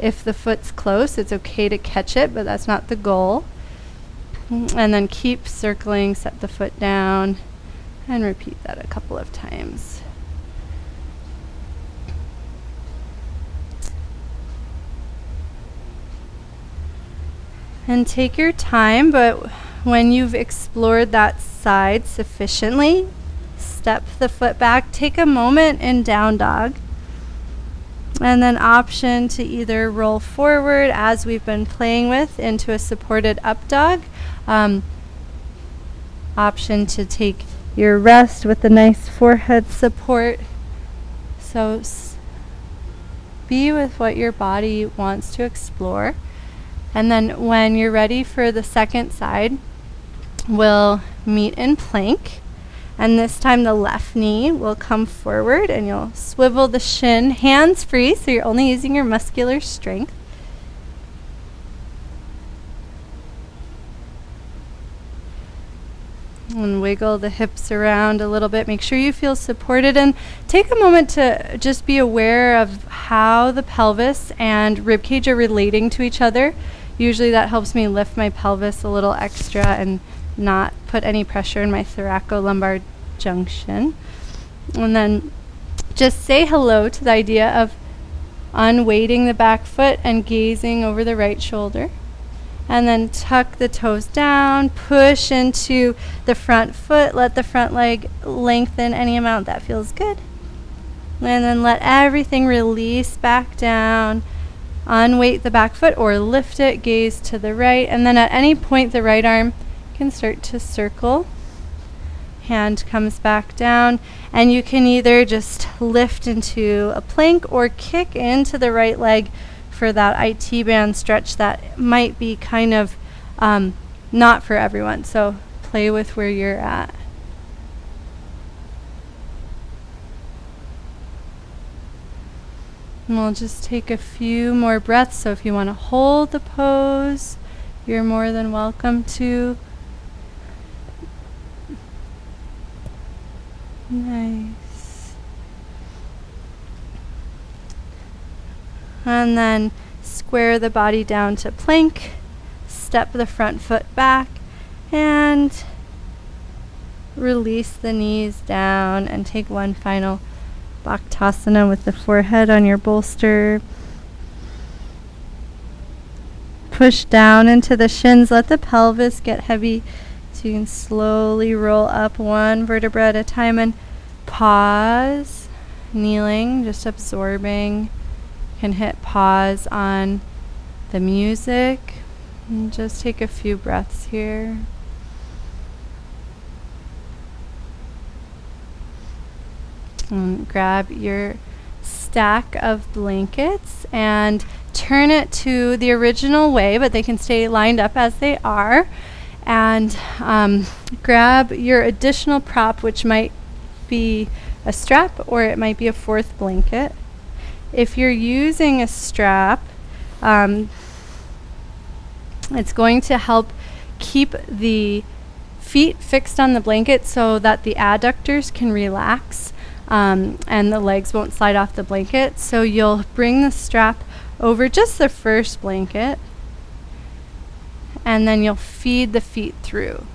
If the foot's close, it's okay to catch it, but that's not the goal. And then keep circling, set the foot down, and repeat that a couple of times. And take your time, but when you've explored that side sufficiently, step the foot back, take a moment in down dog, and then option to either roll forward as we've been playing with into a supported up dog, option to take your rest with a nice forehead support. So be with what your body wants to explore. And then when you're ready for the second side, we'll meet in plank. And this time the left knee will come forward and you'll swivel the shin, hands free, so you're only using your muscular strength. And wiggle the hips around a little bit. Make sure you feel supported, and take a moment to just be aware of how the pelvis and ribcage are relating to each other. Usually that helps me lift my pelvis a little extra and not put any pressure in my thoracolumbar junction. And then just say hello to the idea of unweighting the back foot and gazing over the right shoulder. And then tuck the toes down, push into the front foot, let the front leg lengthen any amount that feels good. And then let everything release back down. Unweight the back foot or lift it, gaze to the right, and then at any point the right arm can start to circle. Hand comes back down, and you can either just lift into a plank or kick into the right leg for that IT band stretch that might be kind of not for everyone. So play with where you're at. And we'll just take a few more breaths. So if you want to hold the pose, you're more than welcome to. Nice. And then square the body down to plank. Step the front foot back and release the knees down and take one final Bhaktasana with the forehead on your bolster. Push down into the shins. Let the pelvis get heavy so you can slowly roll up one vertebra at a time and pause. Kneeling, just absorbing. You can hit pause on the music and just take a few breaths here. And grab your stack of blankets and turn it to the original way, but they can stay lined up as they are. And grab your additional prop, which might be a strap or it might be a fourth blanket. If you're using a strap, it's going to help keep the feet fixed on the blanket so that the adductors can relax. And the legs won't slide off the blanket. So you'll bring the strap over just the first blanket and then you'll feed the feet through.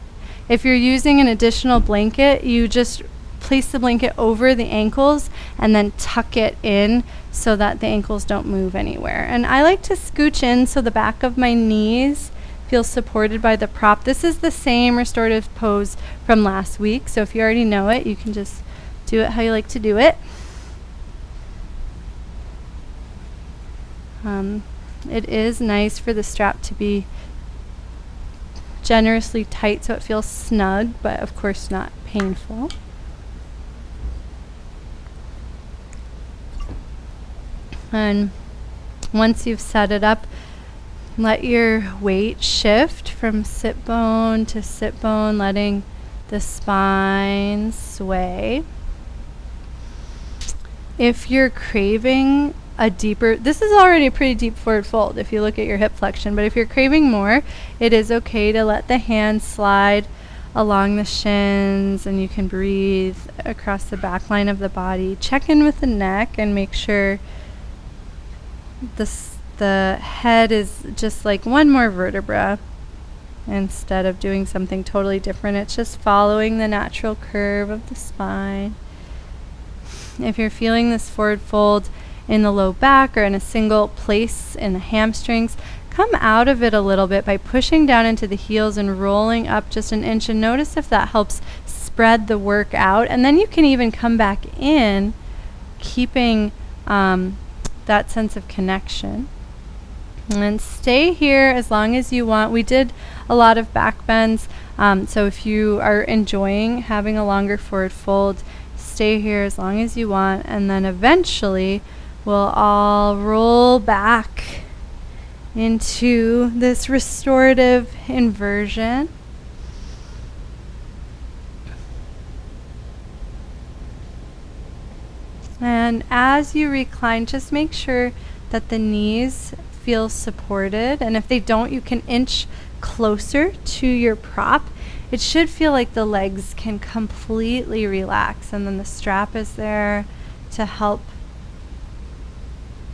If you're using an additional blanket, you just place the blanket over the ankles and then tuck it in so that the ankles don't move anywhere. And I like to scooch in so the back of my knees feels supported by the prop. This is the same restorative pose from last week. So if you already know it, you can just do it how you like to do it. It is nice for the strap to be generously tight so it feels snug, but of course not painful. And once you've set it up, let your weight shift from sit bone to sit bone, letting the spine sway. If you're craving a deeper, this is already a pretty deep forward fold if you look at your hip flexion, but if you're craving more, it is okay to let the hands slide along the shins and you can breathe across the back line of the body. Check in with the neck and make sure the head is just like one more vertebra instead of doing something totally different. It's just following the natural curve of the spine. If you're feeling this forward fold in the low back or in a single place in the hamstrings, come out of it a little bit by pushing down into the heels and rolling up just an inch, and notice if that helps spread the work out. And then you can even come back in, keeping that sense of connection. And stay here as long as you want. We did a lot of back bends, so if you are enjoying having a longer forward fold, stay here as long as you want, and then eventually we'll all roll back into this restorative inversion. And as you recline, just make sure that the knees feel supported, and if they don't, you can inch closer to your prop. It should feel like the legs can completely relax, and then the strap is there to help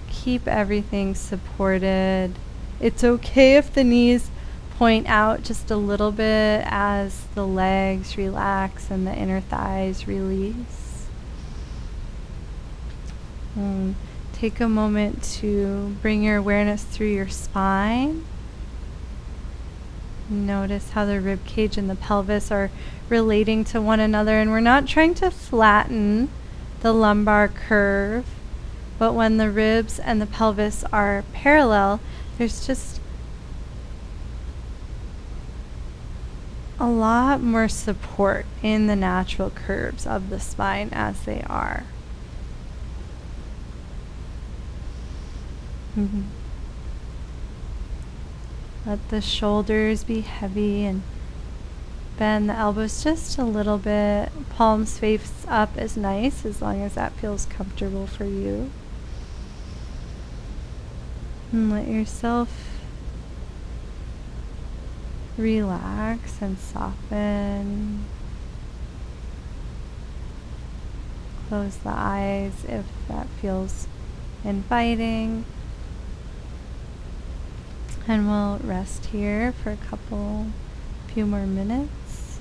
keep everything supported. It's okay if the knees point out just a little bit as the legs relax and the inner thighs release. Take a moment to bring your awareness through your spine. Notice how the rib cage and the pelvis are relating to one another, and we're not trying to flatten the lumbar curve, but when the ribs and the pelvis are parallel, there's just a lot more support in the natural curves of the spine as they are. Let the shoulders be heavy and bend the elbows just a little bit. Palms face up is nice as long as that feels comfortable for you. And let yourself relax and soften. Close the eyes if that feels inviting. And we'll rest here for a few more minutes.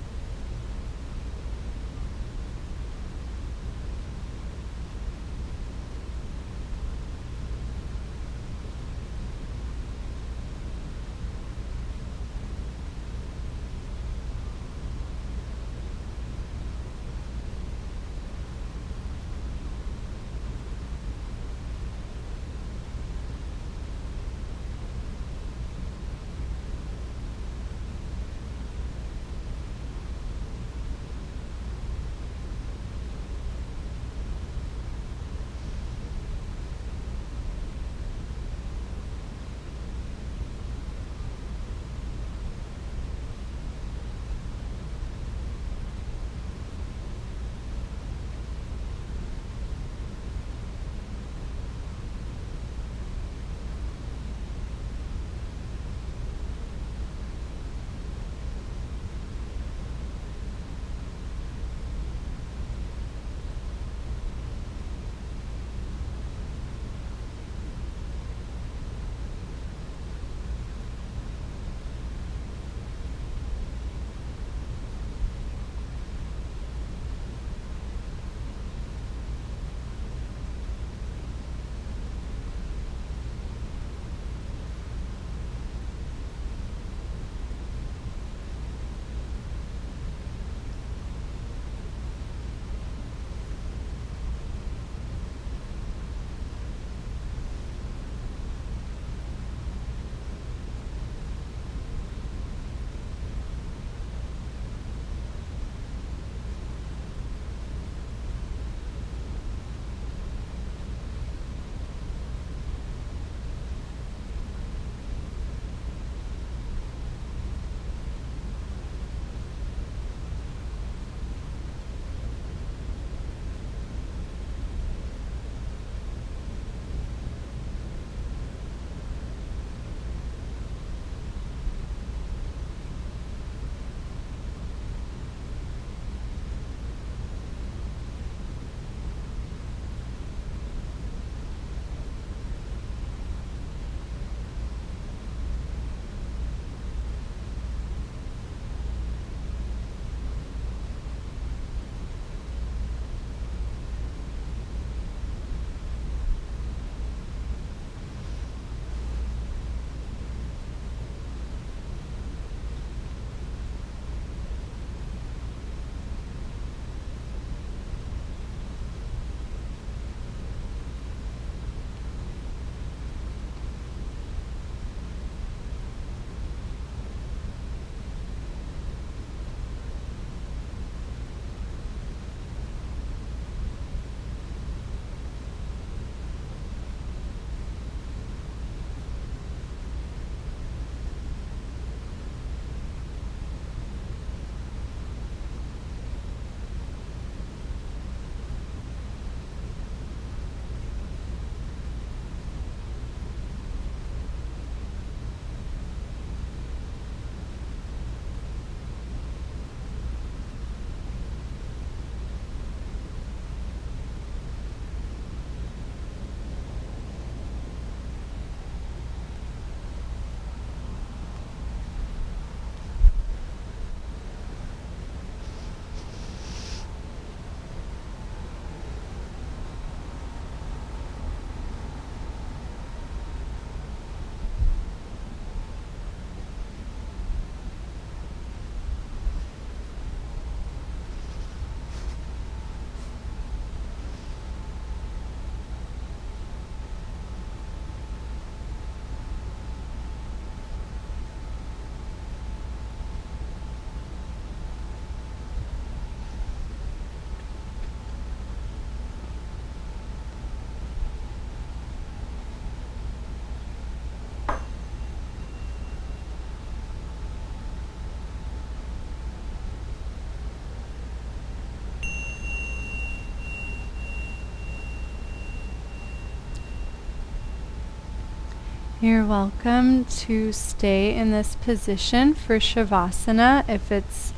You're welcome to stay in this position for Shavasana if it's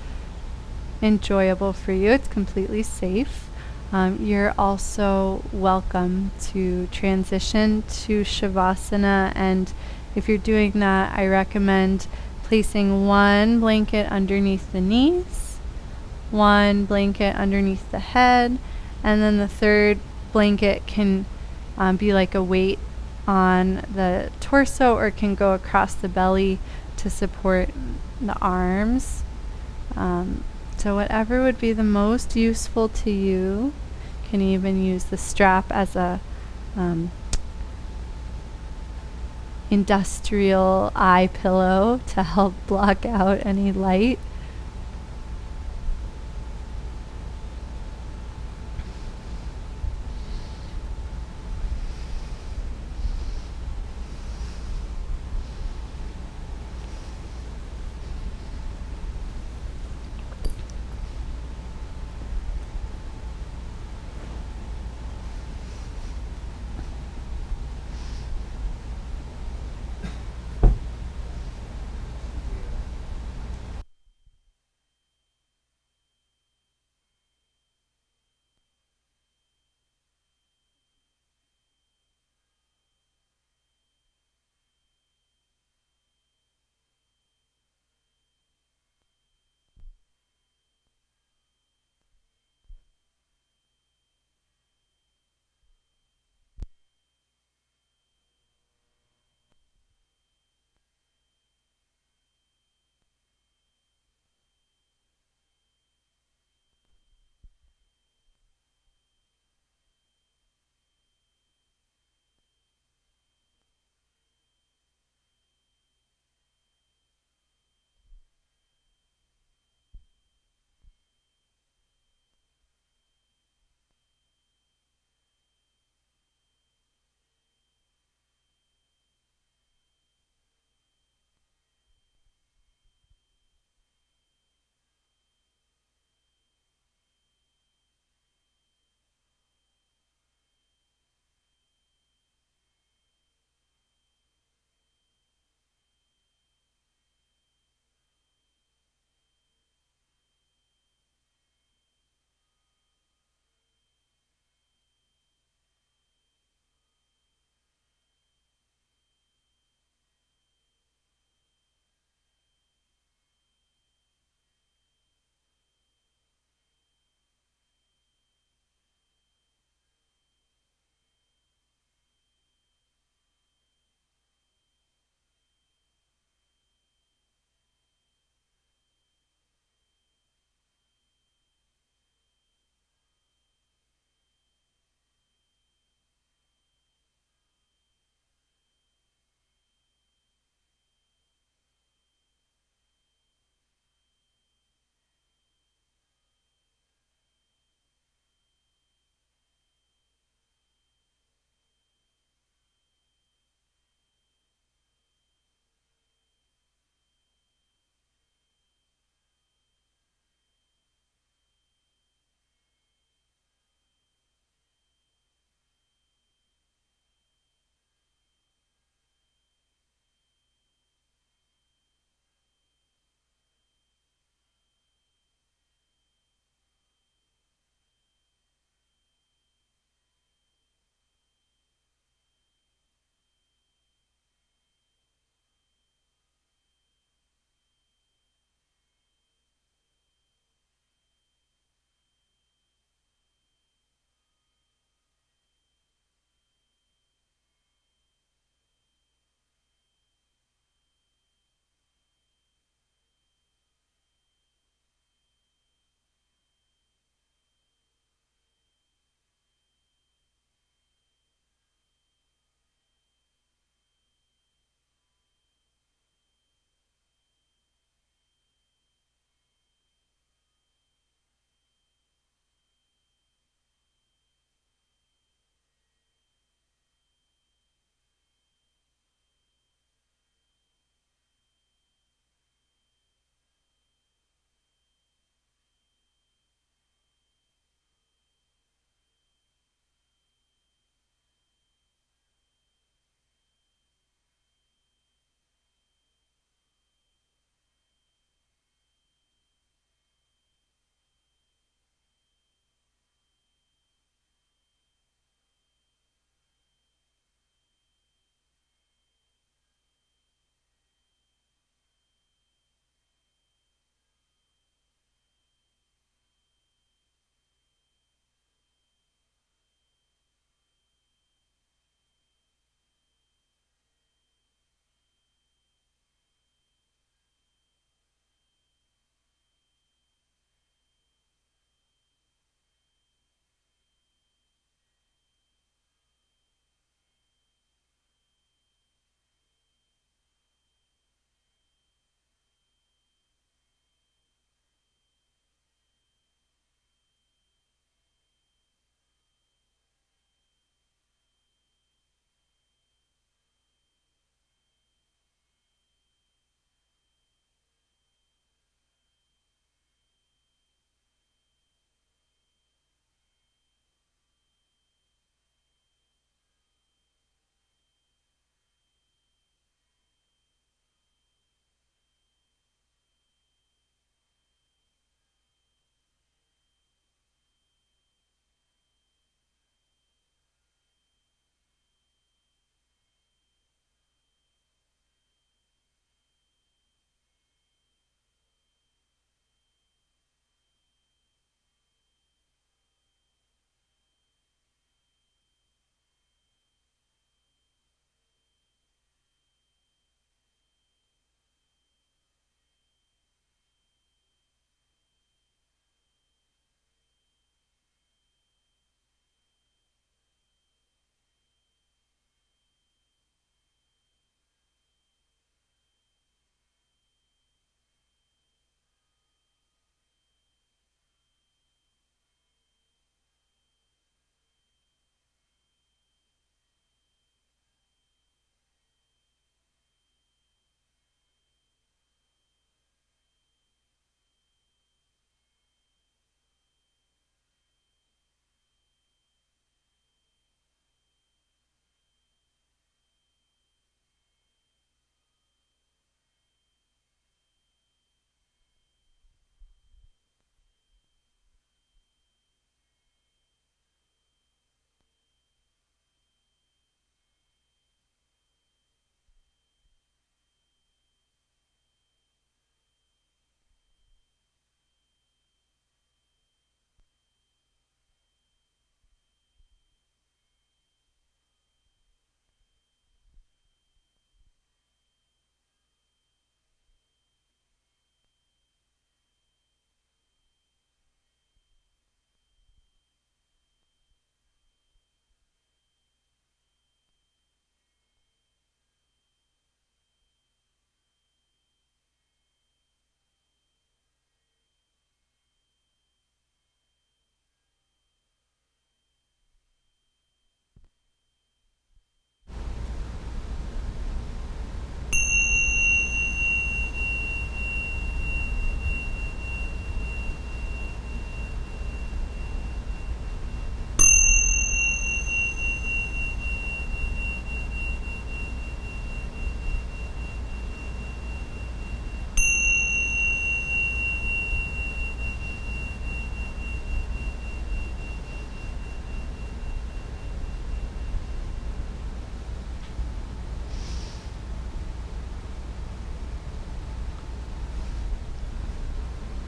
enjoyable for you. It's completely safe. You're also welcome to transition to Shavasana, and if you're doing that, I recommend placing one blanket underneath the knees, one blanket underneath the head, and then the third blanket can be like a weight on the torso or can go across the belly to support the arms. So whatever would be the most useful to you. Can even use the strap as a industrial eye pillow to help block out any light.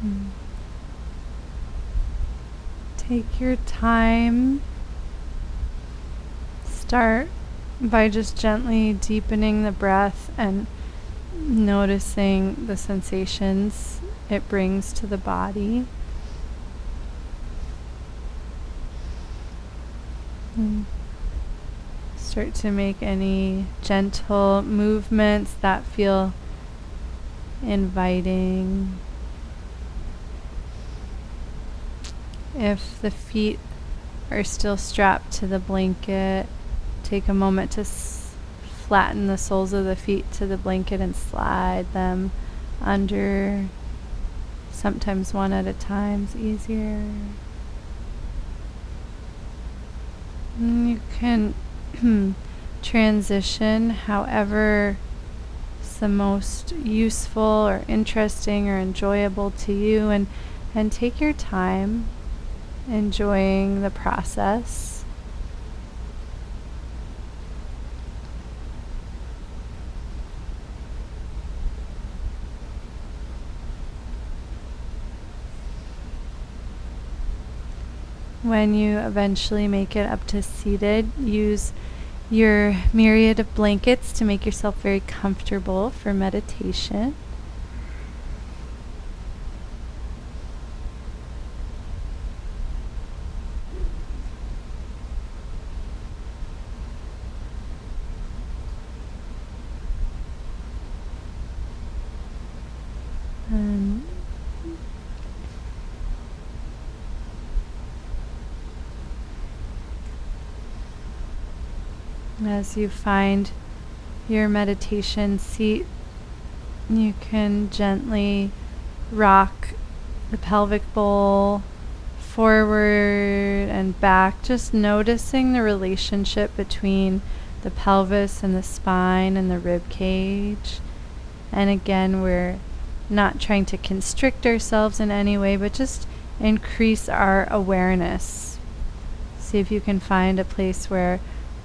Mm. Take your time. Start by just gently deepening the breath and noticing the sensations it brings to the body. Start to make any gentle movements that feel inviting. If the feet are still strapped to the blanket, take a moment to flatten the soles of the feet to the blanket and slide them under. Sometimes one at a time is easier. And you can transition however is the most useful or interesting or enjoyable to you, and take your time enjoying the process. When you eventually make it up to seated, use your myriad of blankets to make yourself very comfortable for meditation. As you find your meditation seat, you can gently rock the pelvic bowl forward and back, just noticing the relationship between the pelvis and the spine and the rib cage. And again, we're not trying to constrict ourselves in any way, but just increase our awareness. See if you can find a place where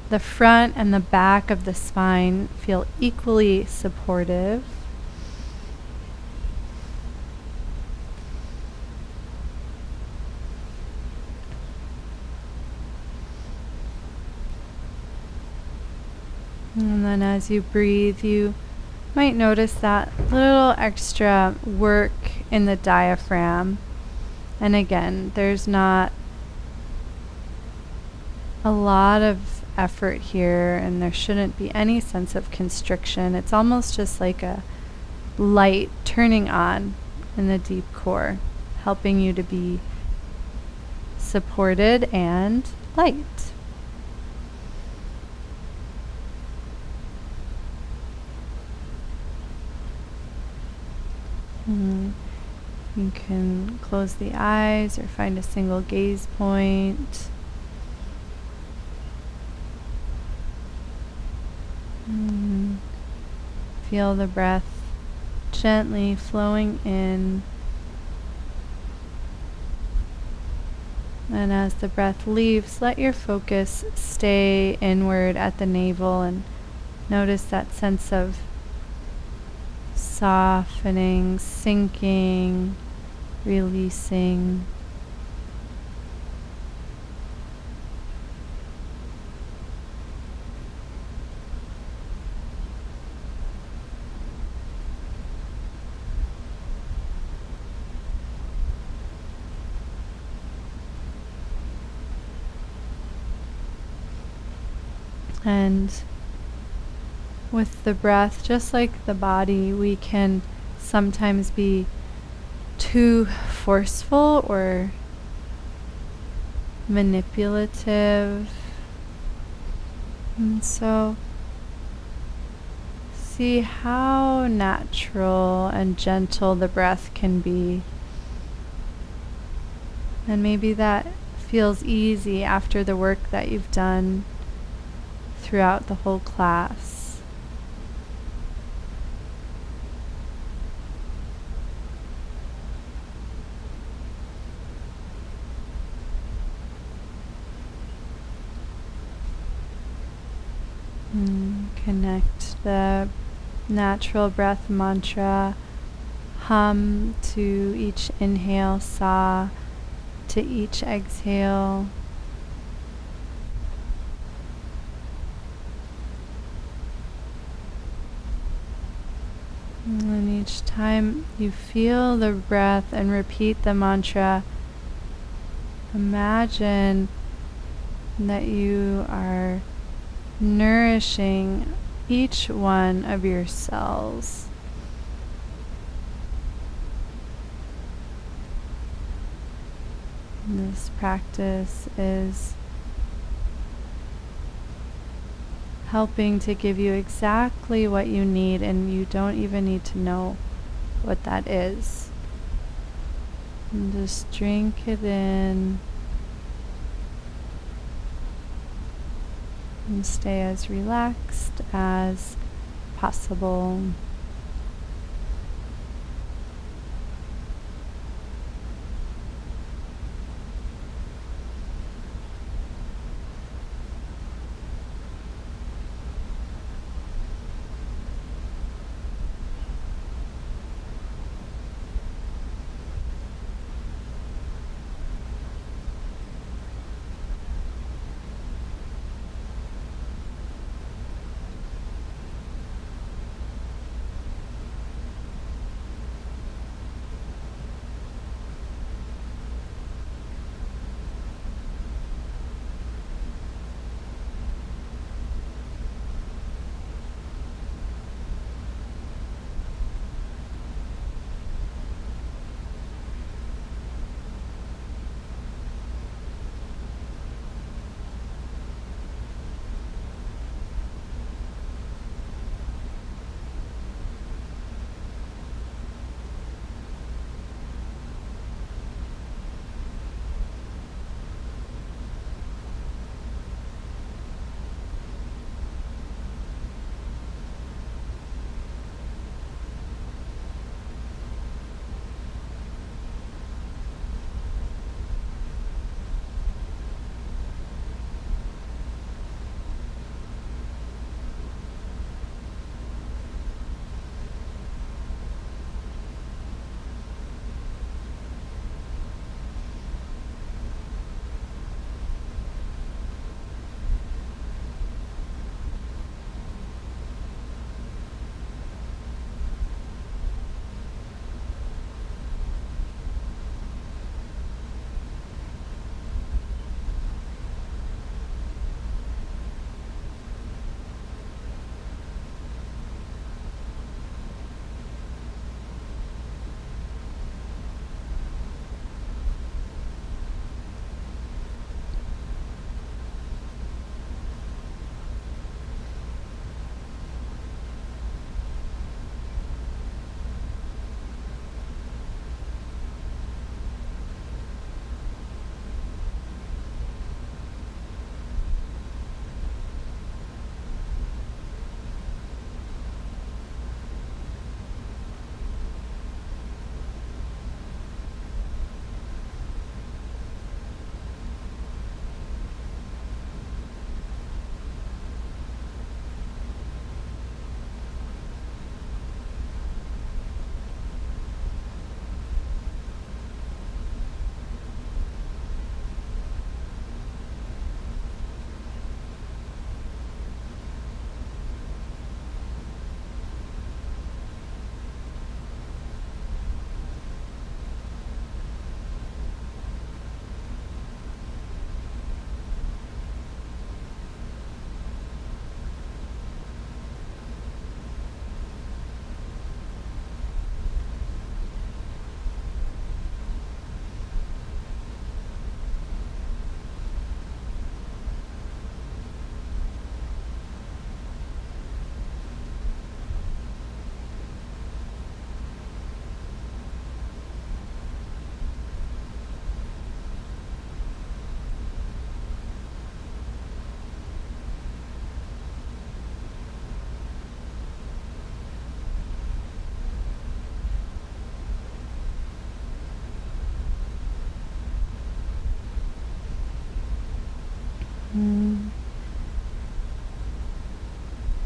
the front and the back of the spine feel equally supportive. And then as you breathe, you might notice that little extra work in the diaphragm. And again, there's not a lot of effort here, and there shouldn't be any sense of constriction. It's almost just like a light turning on in the deep core, helping you to be supported and light. You can close the eyes or find a single gaze point. Feel the breath gently flowing in. And as the breath leaves, let your focus stay inward at the navel and notice that sense of softening, sinking, releasing. And with the breath, just like the body, we can sometimes be too forceful or manipulative. And so see how natural and gentle the breath can be. And maybe that feels easy after the work that you've done throughout the whole class. Connect the natural breath mantra, hum to each inhale, sa to each exhale. And each time you feel the breath and repeat the mantra, imagine that you are nourishing each one of your cells. This practice is helping to give you exactly what you need, and you don't even need to know what that is. And just drink it in and stay as relaxed as possible.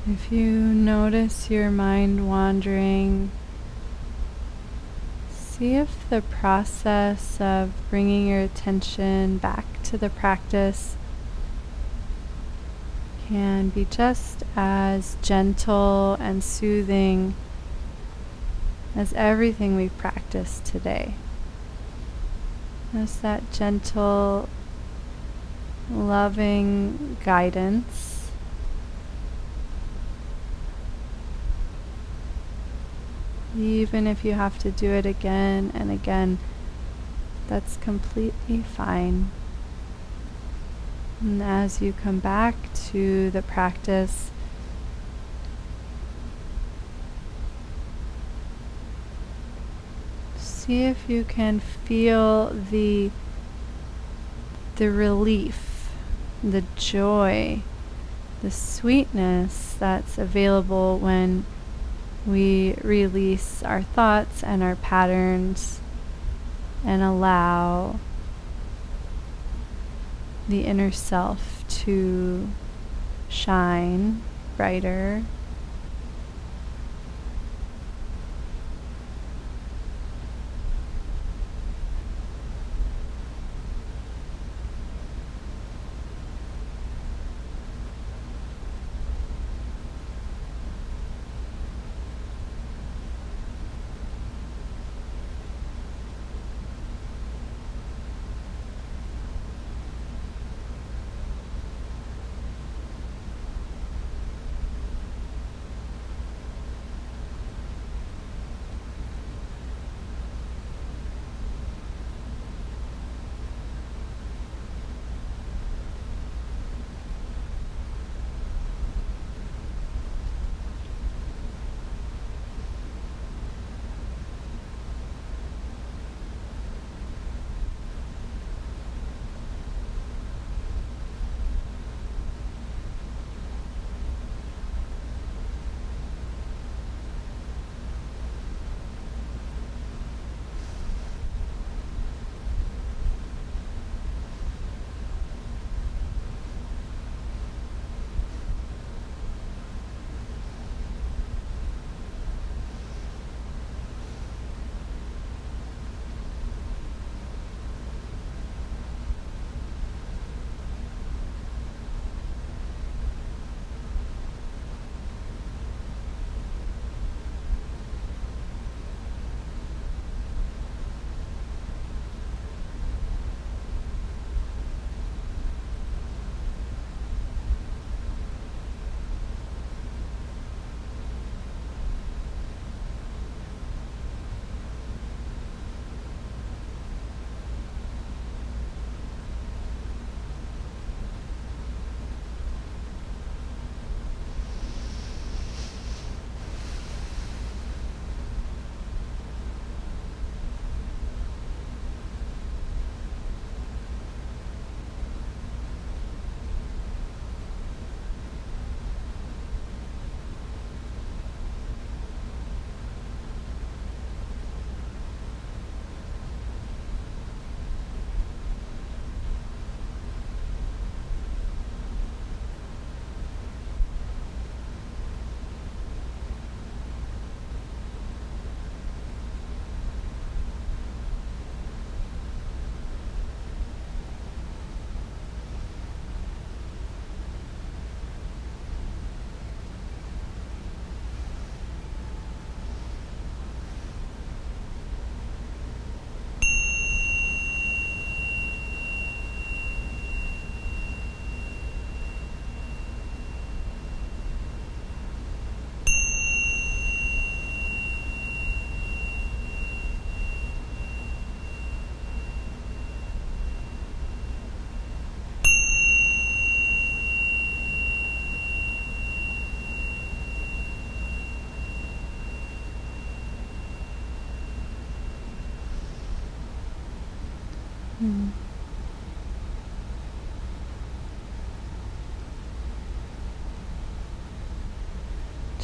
If you notice your mind wandering, See if the process of bringing your attention back to the practice can be just as gentle and soothing as everything we've practiced today. Just that gentle, loving guidance. Even if you have to do it again and again, that's completely fine. And as you come back to the practice, see if you can feel the relief, the joy, the sweetness that's available when we release our thoughts and our patterns and allow the inner self to shine brighter.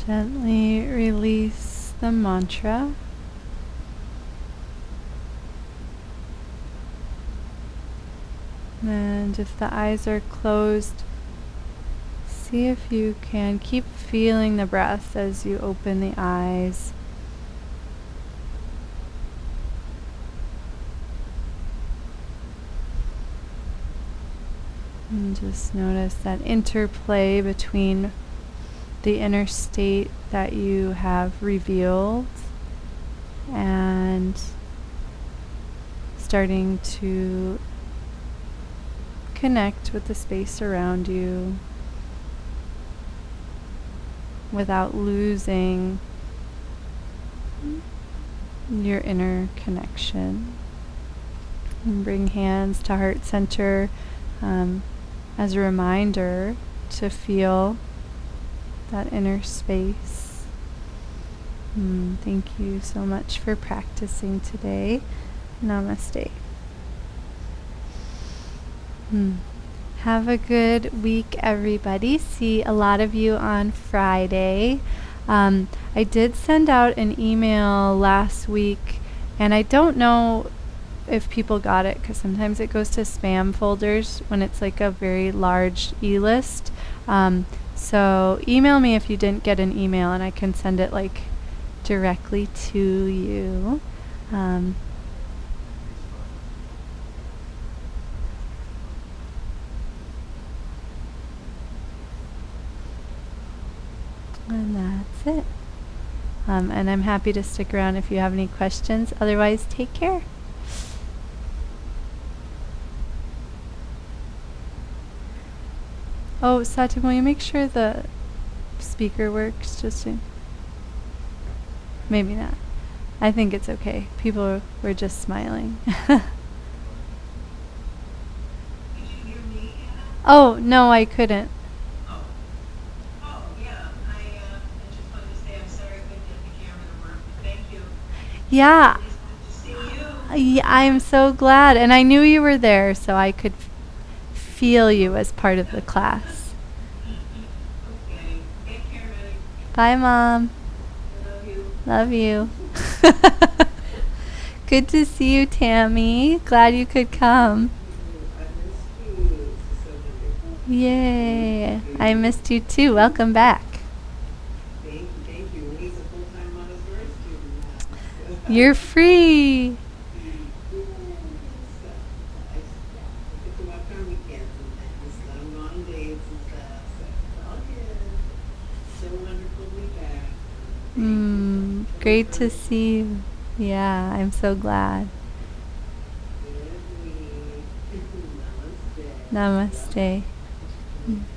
Gently release the mantra. And if the eyes are closed, see if you can keep feeling the breath as you open the eyes. And just notice that interplay between the inner state that you have revealed and starting to connect with the space around you without losing your inner connection. And bring hands to heart center as a reminder to feel that inner space. Thank you so much for practicing today. Namaste. Have a good week, everybody. See a lot of you on Friday. I did send out an email last week, and I don't know if people got it because sometimes it goes to spam folders when it's like a very large e-list. So email me if you didn't get an email, and I can send it like directly to you. And that's it. And I'm happy to stick around if you have any questions. Otherwise, take care. Oh, Satyam, will you make sure the speaker works? Maybe not. I think it's okay. People were just smiling. Did you hear me, Anna? Oh, no, I couldn't. Oh. Oh, yeah. I just wanted to say I'm sorry I couldn't get the camera to work. Thank you. Yeah, It's good to see you. I'm so glad. And I knew you were there, so I could feel you as part of the class. Okay. Take care, buddy. Bye, Mom. I love you. Love you. Good to see you, Tammy. Glad you could come. I missed you. It's so wonderful. Yay. I missed you too. Welcome back. Thank you. He's a full-time Montessori student now. You're free. I get to watch on weekends and things. Let him go on dates and stuff. So it's all good. So wonderful to be back. Great to see you. Yeah, I'm so glad. Namaste. Namaste.